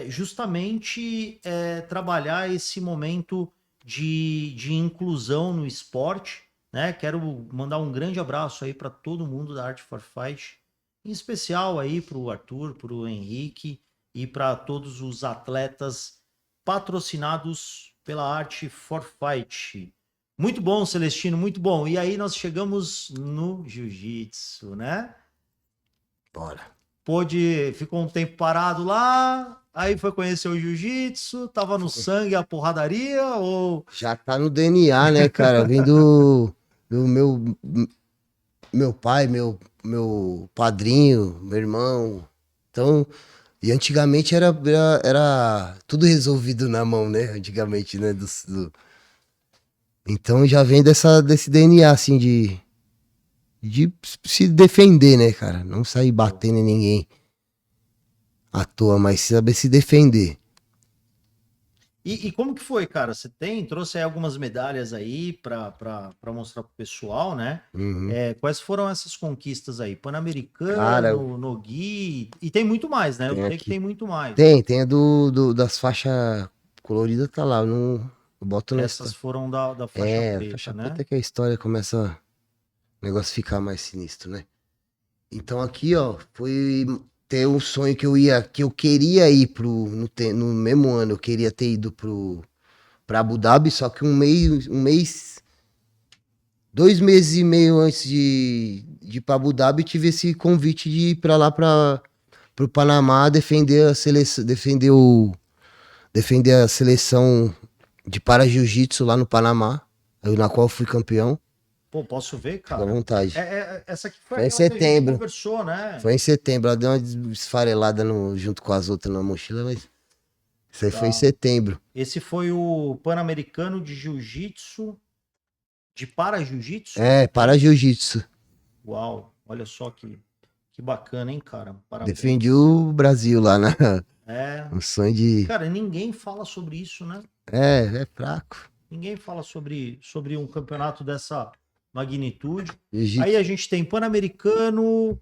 justamente trabalhar esse momento de inclusão no esporte, né? Quero mandar um grande abraço aí para todo mundo da Art for Fight, em especial aí para o Arthur, para o Henrique e para todos os atletas patrocinados pela Art for Fight. Muito bom, Celestino, muito bom. E aí nós chegamos no jiu-jitsu, né? Bora. Ficou um tempo parado lá, aí foi conhecer o jiu-jitsu, tava no sangue a porradaria ou... Já tá no DNA, né, cara? Vem do meu pai, meu padrinho, meu irmão. Então, e antigamente era tudo resolvido na mão, né? Antigamente, né? Então já vem desse DNA, assim, de se defender, né, cara? Não sair batendo em ninguém à toa, mas saber se defender. E como que foi, cara? Você trouxe aí algumas medalhas aí para mostrar pro pessoal, né? Uhum. Quais foram essas conquistas aí? Cara, Pan-Americano, Nogi, e tem muito mais, né? Eu tem sei que aqui. tem muito mais. Tem das faixas coloridas, tá lá. Eu não eu boto na Essas história. foram da faixa A preta, faixa né? preta é que a história começa o negócio ficar mais sinistro, né? Então aqui, ó, foi ter um sonho que eu queria ir no mesmo ano, eu queria ter ido pra Abu Dhabi, só que 2 meses e meio antes de ir pra Abu Dhabi, tive esse convite de ir pra lá pro Panamá defender a seleção, defender a seleção de para jiu-jitsu lá no Panamá, na qual eu fui campeão. Pô, posso ver, Fica à cara? vontade. Essa aqui foi Foi em aquela que a gente setembro. conversou, né? Foi em setembro. Ela deu uma esfarelada junto com as outras na mochila, mas isso aí foi em Tá. setembro. Esse foi o Pan-Americano de Jiu-Jitsu, de para-jiu-jitsu? Para jiu-jitsu. Uau, olha só que bacana, hein, cara? Parabéns. Defendi o Brasil lá na. É, Um sonho de. cara, ninguém fala sobre isso, né? É fraco. Ninguém fala sobre um campeonato dessa magnitude. Jiu-jitsu. Aí a gente tem Pan-Americano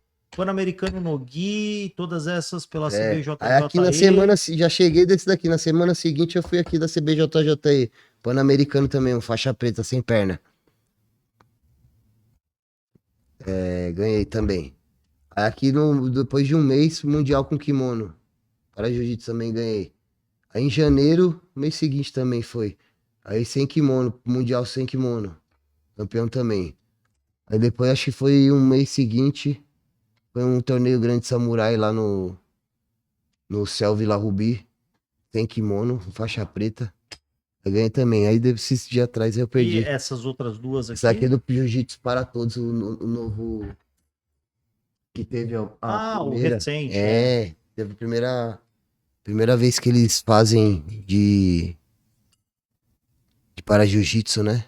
Nogi, todas essas pela CBJJE. Aí aqui na semana, já cheguei desse daqui. Na semana seguinte eu fui aqui da CBJJE. Pan-Americano também, um faixa preta sem perna. Ganhei também. Aí aqui depois de um mês, Mundial com kimono. Para Jiu-Jitsu também ganhei. Aí em janeiro, mês seguinte também foi. Aí sem kimono, Mundial sem kimono. Campeão também. Aí depois acho que foi um mês seguinte. Foi um torneio grande samurai lá no Céu Vila Rubi. Sem kimono, faixa preta. Eu ganhei também. Aí esses dias atrás eu perdi. E essas outras duas aqui? Isso aqui é do Jiu-Jitsu para Todos, o novo. Que teve a o primeira. recente. Teve a primeira vez que eles fazem de para jiu-jitsu, né?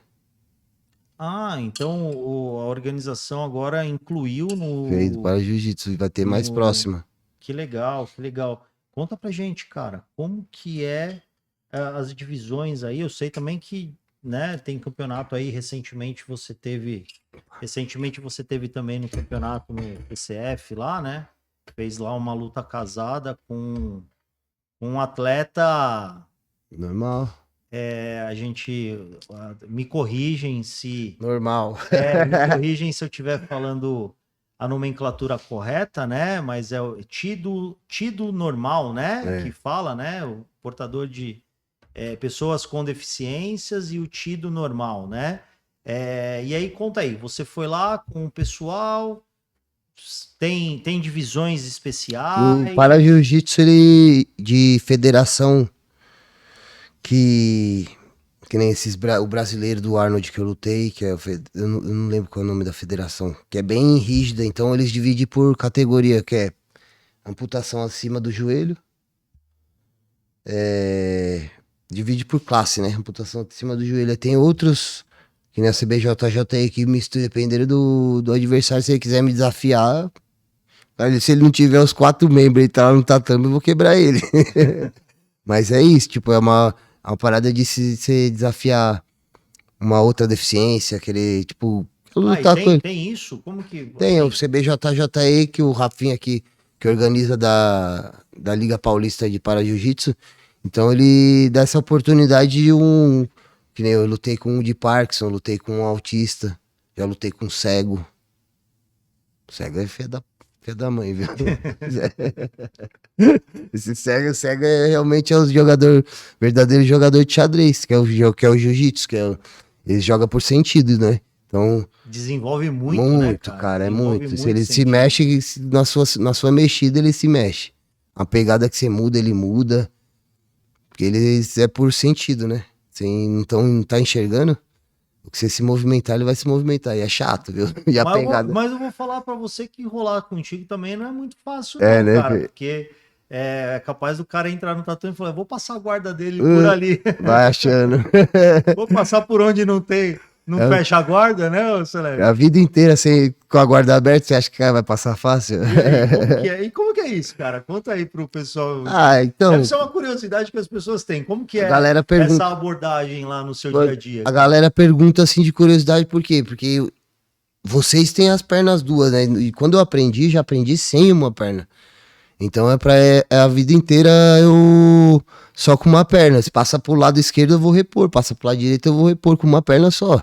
Então a organização agora incluiu no... Fez para jiu-jitsu e vai ter mais próxima. Que legal, que legal. Conta pra gente, cara, como que as divisões aí? Eu sei também que, né, tem campeonato aí, recentemente você teve também no campeonato no PCF lá, né? Fez lá uma luta casada com um atleta... Normal. Me corrigem se... Normal. Me corrigem se eu estiver falando a nomenclatura correta, né? Mas é o tido normal, né? Que fala, né? O portador de pessoas com deficiências e o tido normal, né? E aí, conta aí, você foi lá com o pessoal, tem divisões especiais? O para jiu-jitsu, ele de federação que Que nem o brasileiro do Arnold que eu lutei, que é eu não lembro qual é o nome da federação, que é bem rígida, então eles dividem por categoria, que é amputação acima do joelho, divide por classe, né? Amputação acima do joelho. Tem outros, que nem a CBJJE, que mistura, dependendo do adversário, se ele quiser me desafiar, se ele não tiver os 4 membros e tá lá no tatame, eu vou quebrar ele. Mas é isso, tipo, é uma parada de se desafiar uma outra deficiência, aquele, tipo, lutar com ele. Tem isso? Como que... Tem o assim, CBJJE, que o Rafinha aqui, que organiza da Liga Paulista de Para Jiu-Jitsu, então ele dá essa oportunidade de que nem eu lutei com um de Parkinson, lutei com um autista, já lutei com um cego. Cego é filho da mãe, viu? Esse cego é realmente o verdadeiro jogador de xadrez, que é o jiu-jitsu, ele joga por sentido, né? Então, desenvolve muito, né, cara, é Desenvolve muito. Se ele sentido. se mexe, na sua mexida, ele se mexe. A pegada que você muda, ele muda. Porque ele é por sentido, né? Você não tá enxergando, o que você se movimentar, ele vai se movimentar. E é chato, viu? E a pegada... Mas eu vou falar pra você que rolar contigo também não é muito fácil, É, não, né? cara. Porque é capaz do cara entrar no tatame e falar, vou passar a guarda dele por ali. Vai achando. Vou passar por onde não fecha a guarda, né, Celeste? A vida inteira assim, com a guarda aberta, você acha que vai passar fácil? E como que é isso, cara? Conta aí pro pessoal. Então... Deve ser uma curiosidade que as pessoas têm. Como que é essa abordagem lá no seu dia a dia? A galera pergunta assim de curiosidade, por quê? Porque vocês têm as pernas duas, né? E quando eu aprendi, já aprendi sem uma perna. Então a vida inteira eu só com uma perna. Se passa pro lado esquerdo, eu vou repor. Passa pro lado direito, eu vou repor com uma perna só.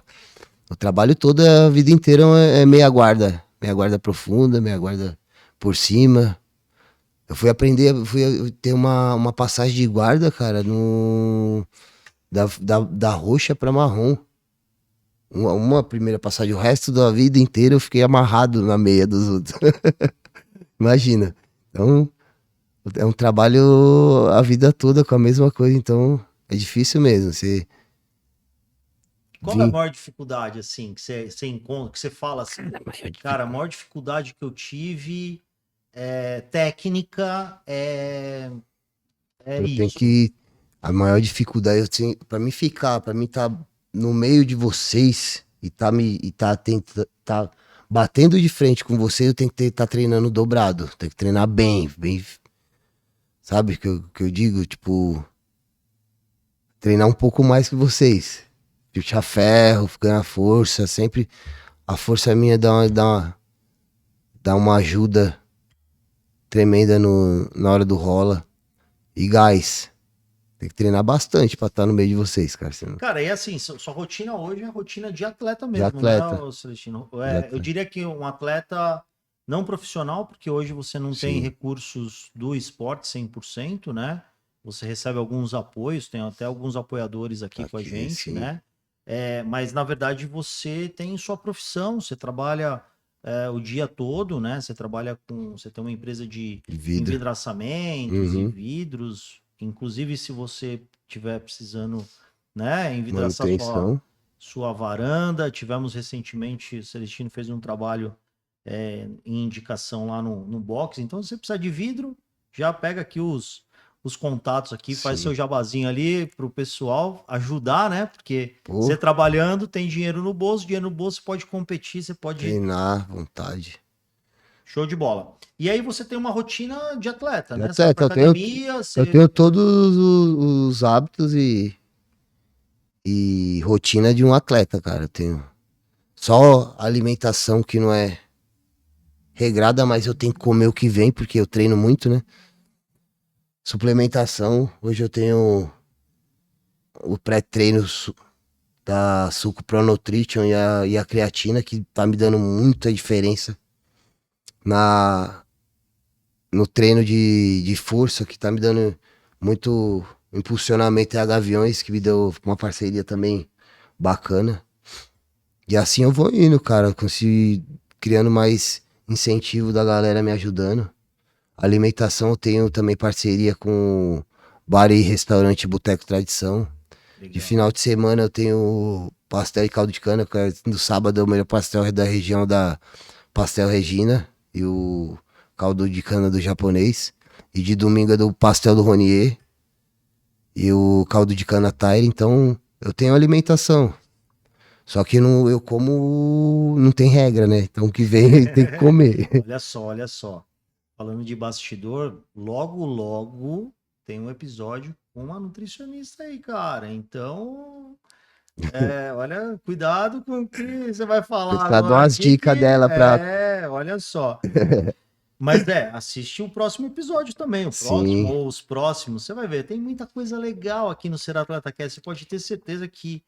O trabalho todo, a vida inteira é meia guarda. Meia guarda profunda, meia guarda por cima. Eu fui ter uma passagem de guarda, cara, da roxa pra marrom. Uma primeira passagem. O resto da vida inteira eu fiquei amarrado na meia dos outros. Imagina. Então, é um trabalho a vida toda com a mesma coisa. Então, é difícil mesmo. Qual é a maior dificuldade, assim, que você encontra, que você fala assim, cara, a maior dificuldade que eu tive técnica eu isso. tenho que... A maior dificuldade, pra mim tá no meio de vocês e tá batendo de frente com vocês, eu tenho que estar treinando dobrado. Tem que treinar bem. Sabe o que eu digo? Tipo, treinar um pouco mais que vocês. Puxar ferro, ganhar força. Sempre a força minha dá uma ajuda tremenda na hora do rola. E gás. Tem que treinar bastante pra estar no meio de vocês, cara. Cara, e assim, sua rotina hoje é rotina de atleta mesmo, de atleta. Né, Celestino? Eu diria que um atleta não profissional, porque hoje você não tem recursos do esporte 100%, né? Você recebe alguns apoios, tem até alguns apoiadores aqui com a gente, né? Mas, na verdade, você tem sua profissão, você trabalha o dia todo, né? Você tem uma empresa de envidraçamentos e vidros. Inclusive, se você estiver precisando, né, envidraçar sua varanda. Tivemos recentemente, o Celestino fez um trabalho em indicação lá no box. Então, se você precisar de vidro, já pega aqui os contatos aqui, faz seu jabazinho ali pro pessoal ajudar, né? Porque você trabalhando, tem dinheiro no bolso, você pode competir, você pode... treinar à vontade. Show de bola. E aí você tem uma rotina de atleta, né? Você vai pra academia, eu tenho todos os hábitos e rotina de um atleta, cara. Eu tenho só alimentação que não é regrada, mas eu tenho que comer o que vem, porque eu treino muito, né? Suplementação, hoje eu tenho o pré-treino da Suco Pro Nutrition e a creatina, que tá me dando muita diferença no treino de força, que tá me dando muito impulsionamento. É a Gaviões, que me deu uma parceria também bacana. E assim eu vou indo, cara, criando mais incentivo da galera me ajudando. Alimentação, eu tenho também parceria com bar e restaurante Boteco Tradição. De final de semana eu tenho pastel e caldo de cana, no sábado é o melhor pastel da região da Pastel Regina e o caldo de cana do japonês. E de domingo é do pastel do Ronier e o caldo de cana Taire. Então eu tenho alimentação. Só que não, eu como, não tem regra, né? Então o que vem tem que comer. Olha só. Falando de bastidor, logo, logo tem um episódio com uma nutricionista aí, cara. Então, olha, cuidado com o que você vai falar Tá dando agora umas aqui, dicas dela pra. olha só. Mas assiste o próximo episódio também, o próximo Sim. ou os próximos, você vai ver, tem muita coisa legal aqui no Ser Atleta Cast, você pode ter certeza que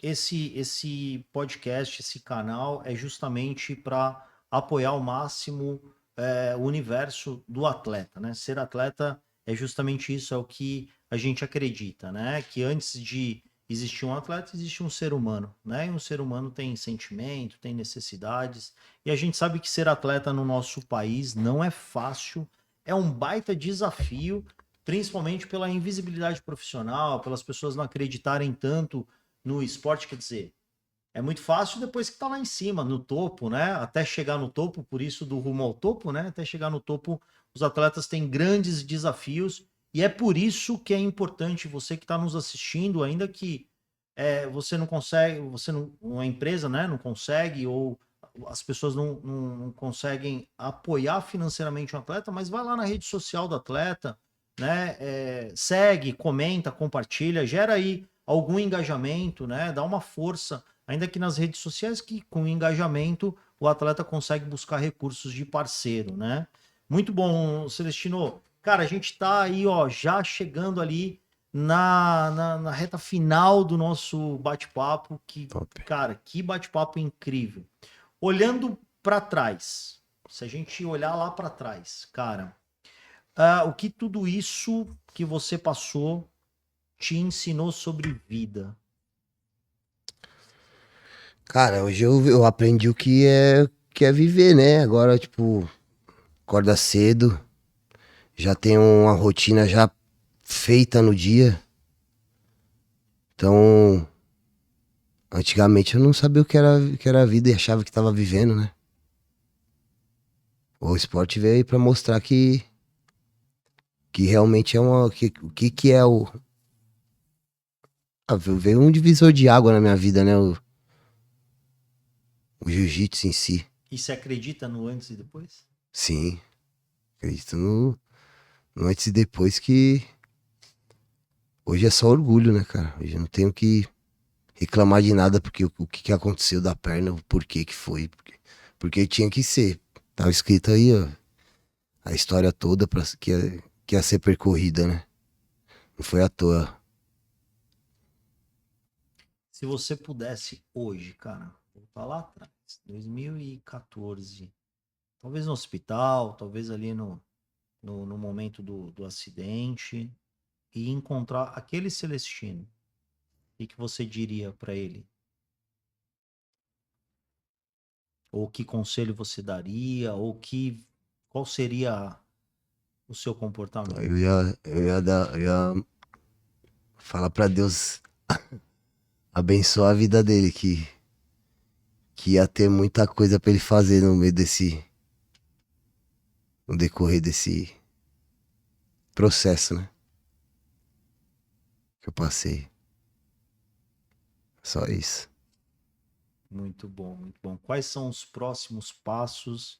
esse podcast, esse canal é justamente para apoiar ao máximo o universo do atleta, né? Ser atleta é justamente isso, é o que a gente acredita, né? Que antes de existir um atleta, existe um ser humano, né? E um ser humano tem sentimento, tem necessidades, e a gente sabe que ser atleta no nosso país não é fácil, é um baita desafio, principalmente pela invisibilidade profissional, pelas pessoas não acreditarem tanto no esporte, quer dizer, é muito fácil depois que tá lá em cima, no topo, né? Até chegar no topo, por isso do rumo ao topo, né? Até chegar no topo, os atletas têm grandes desafios, e é por isso que é importante você que está nos assistindo, ainda que você não consegue, uma empresa, né, não consegue, ou as pessoas não conseguem apoiar financeiramente o atleta, mas vai lá na rede social do atleta, né, segue, comenta, compartilha, gera aí algum engajamento, né, dá uma força, ainda que nas redes sociais, que com engajamento o atleta consegue buscar recursos de parceiro, né. Muito bom, Celestino. Cara, a gente tá aí, ó, já chegando ali na reta final do nosso bate-papo, que, Top. cara, que bate-papo incrível. Olhando para trás, se a gente olhar lá para trás, cara, o que tudo isso que você passou te ensinou sobre vida? Cara, hoje eu aprendi que é viver, né? Agora, tipo, acorda cedo, já tem uma rotina já feita no dia. Então, antigamente eu não sabia que era vida e achava que tava vivendo, né? O esporte veio aí pra mostrar que realmente é o que é o. Veio um divisor de água na minha vida, né? O jiu-jitsu em si. E você acredita no antes e depois? Sim, acredito no antes e depois que hoje é só orgulho, né, cara? Hoje eu não tenho que reclamar de nada porque o que aconteceu da perna, o porquê que foi, porque tinha que ser. Tava escrito aí, ó, a história toda que ia ser percorrida, né? Não foi à toa. Se você pudesse hoje, cara, voltar lá atrás, 2014, talvez no hospital, talvez ali no momento do acidente, e encontrar aquele Celestino, o que você diria para ele? Ou que conselho você daria? Qual seria o seu comportamento? Eu ia falar pra Deus abençoar a vida dele, que ia ter muita coisa pra ele fazer no decorrer desse processo, né? Que eu passei. Só isso. Muito bom, muito bom. Quais são os próximos passos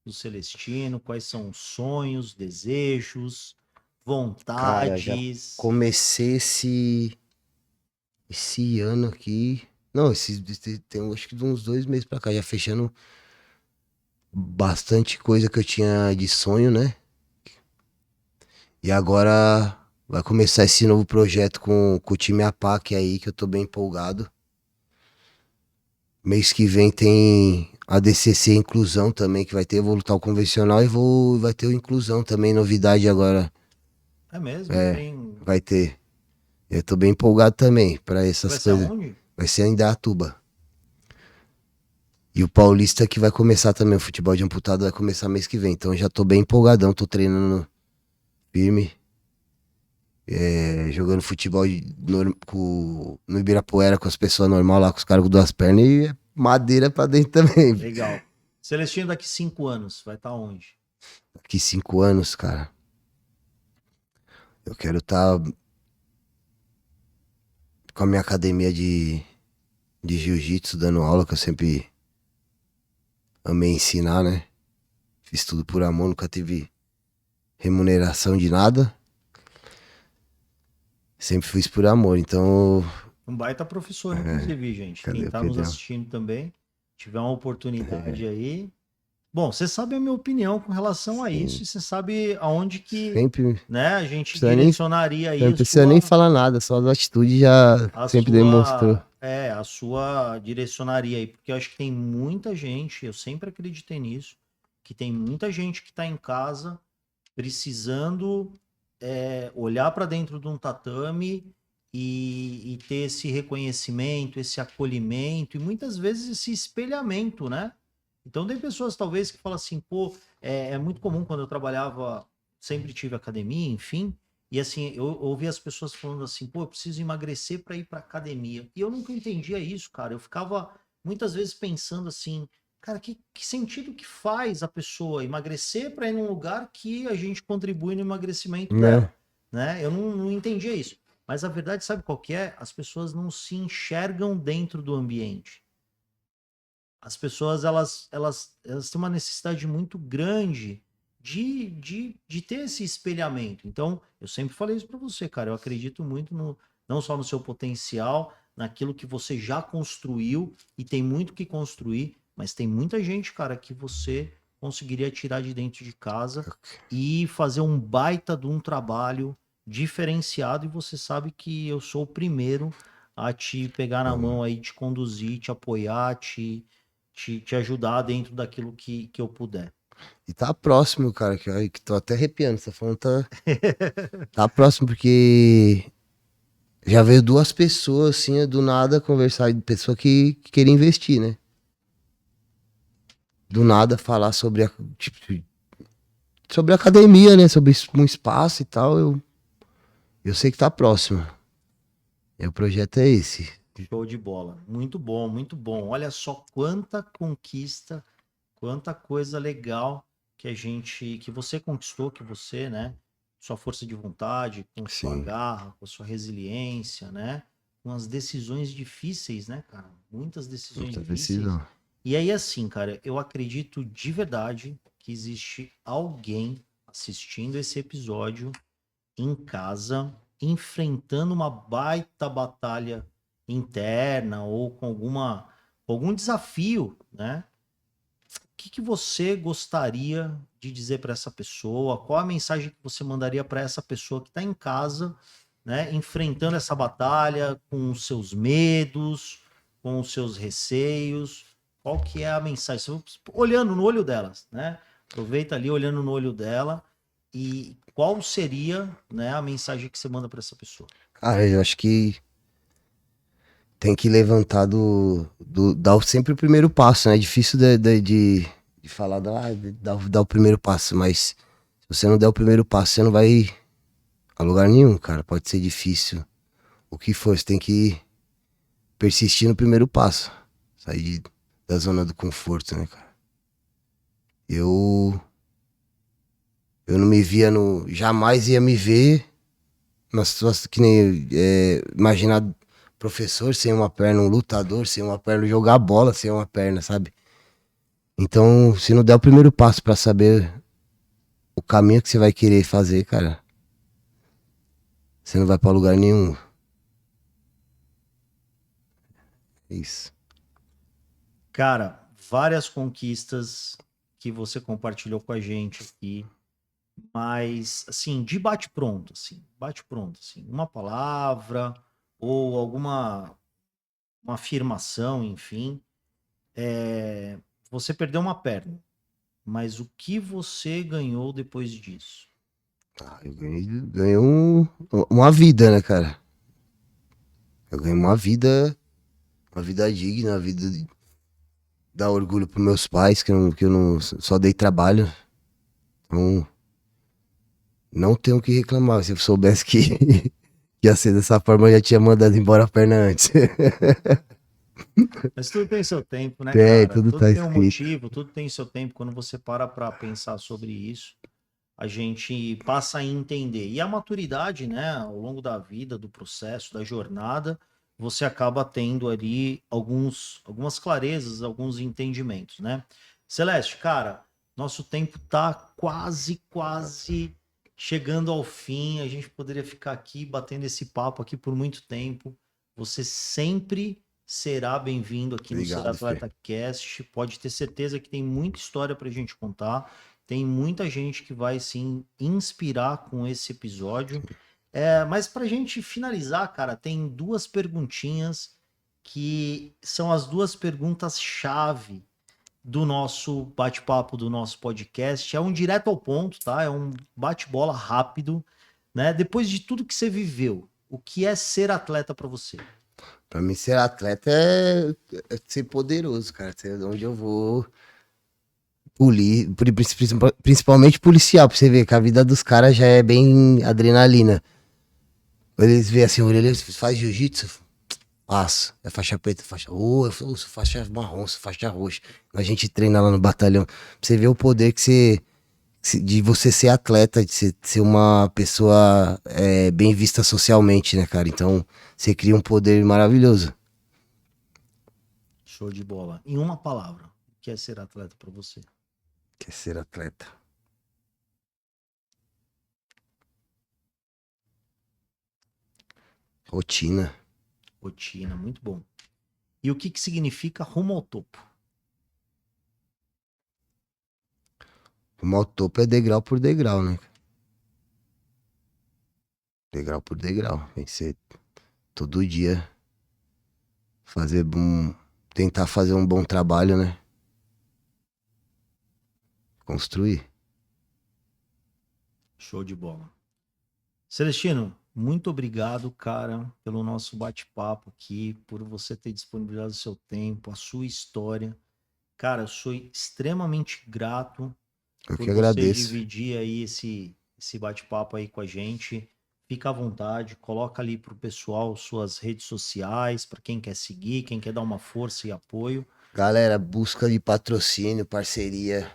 do Celestino? Quais são os sonhos, desejos, Cara, já vontades? comecei esse ano aqui. Não, tem acho que de uns 2 meses pra cá, já fechando bastante coisa que eu tinha de sonho, né? E agora vai começar esse novo projeto com o time APAC aí, que eu tô bem empolgado. Mês que vem tem a DCC Inclusão também, que vai ter. Eu vou lutar o convencional e vai ter o Inclusão também, novidade agora. É mesmo? É, Tem. vai ter. Eu tô bem empolgado também pra Vai essas ser coisas. aonde? Vai ser em Indaiatuba. E o Paulista que vai começar também, o futebol de amputado vai começar mês que vem. Então eu já tô bem empolgadão, tô treinando firme. jogando futebol no Ibirapuera com as pessoas normais lá, com os caras com duas pernas e madeira pra dentro também. Legal. Celestino, daqui 5 anos, vai estar onde? Daqui 5 anos, cara, eu quero estar com a minha academia de jiu-jitsu, dando aula, que eu sempre amei ensinar, né? Fiz tudo por amor, nunca tive remuneração de nada. Sempre fiz por amor, então. Um baita professor, inclusive, gente. Cadê Quem o tá nos Pedrão? assistindo também, tiver uma oportunidade aí. Bom, você sabe a minha opinião com relação a isso, e você sabe aonde que, Sempre. né, a gente Precisa nem, direcionaria aí não precisa nem falar nada, só as atitudes já sempre demonstrou. a sua direcionaria aí, porque eu acho que tem muita gente, eu sempre acreditei nisso, que tem muita gente que tá em casa precisando olhar para dentro de um tatame e ter esse reconhecimento, esse acolhimento e muitas vezes esse espelhamento, né? Então tem pessoas talvez que falam assim, pô, é muito comum quando eu trabalhava, sempre tive academia, enfim, e assim, eu ouvi as pessoas falando assim, pô, eu preciso emagrecer para ir para academia. E eu nunca entendia isso, cara. Eu ficava muitas vezes pensando assim, cara, que sentido que faz a pessoa emagrecer para ir num lugar que a gente contribui no emagrecimento Né? dela, né? Eu não entendia isso. Mas a verdade, sabe qual que é? As pessoas não se enxergam dentro do ambiente. As pessoas, elas têm uma necessidade muito grande de ter esse espelhamento. Então, eu sempre falei isso para você, cara. Eu acredito muito não só no seu potencial, naquilo que você já construiu, e tem muito que construir, mas tem muita gente, cara, que você conseguiria tirar de dentro de casa e fazer um baita de um trabalho diferenciado. E você sabe que eu sou o primeiro a te pegar na mão aí, te conduzir, te apoiar, te ajudar dentro daquilo que eu puder. E tá próximo, cara, que tô até arrepiando. Você tá falando, tá próximo, porque já veio duas pessoas, assim, do nada conversar, de pessoa que queria investir, né? Do nada falar sobre sobre a academia, né? Sobre um espaço e tal. Eu sei que tá próximo. E o projeto é esse. Show de bola. Muito bom, muito bom. Olha só quanta conquista, quanta coisa legal que você conquistou, que você, né, sua força de vontade, com sua Sim, garra, com sua resiliência, né, com as decisões difíceis, né, cara? Muitas decisões muita difíceis. decisão. E aí, assim, cara, eu acredito de verdade que existe alguém assistindo esse episódio em casa, enfrentando uma baita batalha interna ou com algum desafio, né? O que você gostaria de dizer para essa pessoa? Qual a mensagem que você mandaria para essa pessoa que está em casa, né, enfrentando essa batalha com os seus medos, com os seus receios? Qual que é a mensagem? Olhando no olho delas, né? Aproveita ali olhando no olho dela e qual seria, né, a mensagem que você manda para essa pessoa? Cara, eu acho que tem que levantar dar sempre o primeiro passo, né? É difícil de falar, dar o primeiro passo, mas se você não der o primeiro passo, você não vai a lugar nenhum, cara. Pode ser difícil. O que for, você tem que persistir no primeiro passo. Sair da zona do conforto, né, cara? Eu, eu não me via no. Jamais ia me ver numa situação que nem. Imaginar professor sem uma perna, um lutador sem uma perna, jogar bola sem uma perna, sabe? Então, se não der o primeiro passo pra saber o caminho que você vai querer fazer, cara, você não vai pra lugar nenhum. Isso. Cara, várias conquistas que você compartilhou com a gente aqui, mas assim, de bate-pronto, assim, uma palavra ou alguma uma afirmação, enfim, você perdeu uma perna, mas o que você ganhou depois disso? Eu ganhei uma vida, né, cara? Eu ganhei uma vida digna, uma vida de dar orgulho pros meus pais, que eu não só dei trabalho. Então, Não tenho o que reclamar. Se eu soubesse que ia ser dessa forma, eu já tinha mandado embora a perna antes. Mas tudo tem seu tempo, né, Tem, cara? tudo Tudo tá tem um escrito. motivo, tudo tem seu tempo. Quando você para pra pensar sobre isso, a gente passa a entender. E a maturidade, né, ao longo da vida, do processo, da jornada, você acaba tendo ali algumas clarezas, alguns entendimentos, né? Celeste, cara, nosso tempo tá quase chegando ao fim. A gente poderia ficar aqui batendo esse papo aqui por muito tempo. Você sempre será bem-vindo aqui no Ser Obrigado, Fê. Atleta Cast. Pode ter certeza que tem muita história para a gente contar. Tem muita gente que vai se inspirar com esse episódio. Mas para a gente finalizar, cara, tem duas perguntinhas que são as duas perguntas-chave do nosso bate-papo, do nosso podcast. É um direto ao ponto, tá? É um bate-bola rápido, né? Depois de tudo que você viveu, o que é ser atleta para você? Pra mim, ser atleta é ser poderoso, cara. Ser onde eu vou. Principalmente policial, pra você ver que a vida dos caras já é bem adrenalina. Eles veem assim, olha, eles faz jiu-jitsu, faço. É faixa preta, faixa. Eu sou faixa marrom, sou faixa roxa. A gente treina lá no batalhão. Pra você ver o poder de você ser atleta, de ser uma pessoa bem vista socialmente, né, cara? Então, você cria um poder maravilhoso. Show de bola. Em uma palavra, o que é ser atleta para você? Que é ser atleta. Rotina. Rotina, muito bom. E o que que significa rumo ao topo? O topo é degrau por degrau, né? Degrau por degrau. Vencer todo dia. Fazer um. Tentar fazer um bom trabalho, né? Construir. Show de bola. Celestino, muito obrigado, cara, pelo nosso bate-papo aqui, por você ter disponibilizado o seu tempo, a sua história. Cara, eu sou extremamente grato Eu por que você agradeço. dividir aí esse bate-papo aí com a gente. Fica à vontade, coloca ali pro pessoal suas redes sociais, para quem quer seguir, quem quer dar uma força e apoio. Galera, busca de patrocínio, parceria.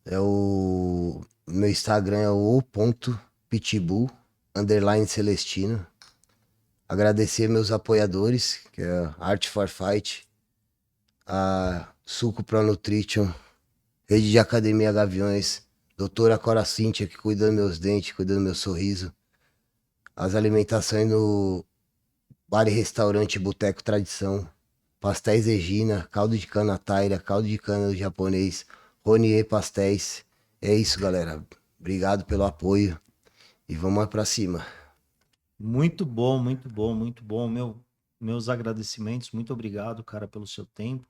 É o. Meu Instagram é o .pitbull _Celestino. Agradecer meus apoiadores, que é a Art for Fight, a Suco Pro Nutrition, Rede de Academia Gaviões, Doutora Cora Cíntia, que cuida dos meus dentes, cuida do meu sorriso. As alimentações no bar e restaurante Boteco Tradição, Pastéis Regina, caldo de cana Taira, caldo de cana do japonês, Ronier Pastéis. É isso, galera. Obrigado pelo apoio e vamos pra cima. Muito bom, muito bom, muito bom. Meus agradecimentos, muito obrigado, cara, pelo seu tempo.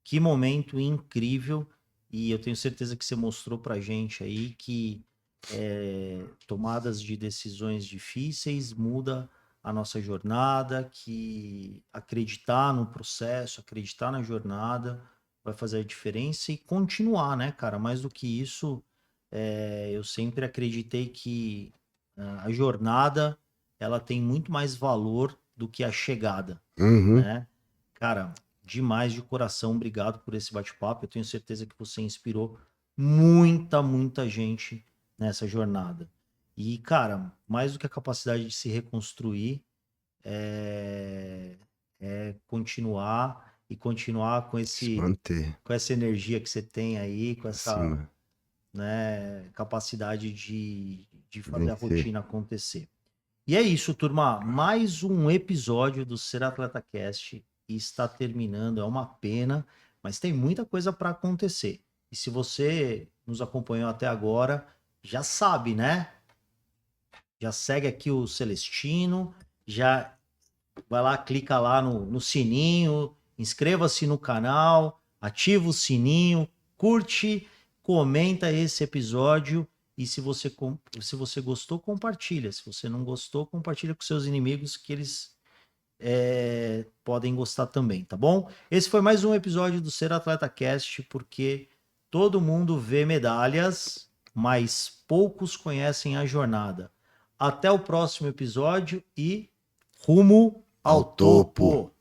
Que momento incrível. E eu tenho certeza que você mostrou pra gente aí que tomadas de decisões difíceis muda a nossa jornada, que acreditar no processo, acreditar na jornada vai fazer a diferença e continuar, né, cara? Mais do que isso, eu sempre acreditei que a jornada ela tem muito mais valor do que a chegada, Uhum. né? Cara, demais de coração, obrigado por esse bate-papo. Eu tenho certeza que você inspirou muita gente nessa jornada. E, cara, mais do que a capacidade de se reconstruir, é, é continuar Se manter com essa energia que você tem aí, com essa, acima, né, capacidade de fazer a vencer. rotina acontecer. E é isso, turma. Mais um episódio do Ser Atleta Cast está terminando. É uma pena, mas tem muita coisa para acontecer. E se você nos acompanhou até agora, já sabe, né? Já segue aqui o Celestino, já vai lá, clica lá no sininho, inscreva-se no canal, ativa o sininho, curte, comenta esse episódio e se você gostou, compartilha. Se você não gostou, compartilha com seus inimigos que eles podem gostar também, tá bom? Esse foi mais um episódio do Ser Atleta Cast, porque todo mundo vê medalhas, mas poucos conhecem a jornada. Até o próximo episódio e rumo ao Ao topo. topo.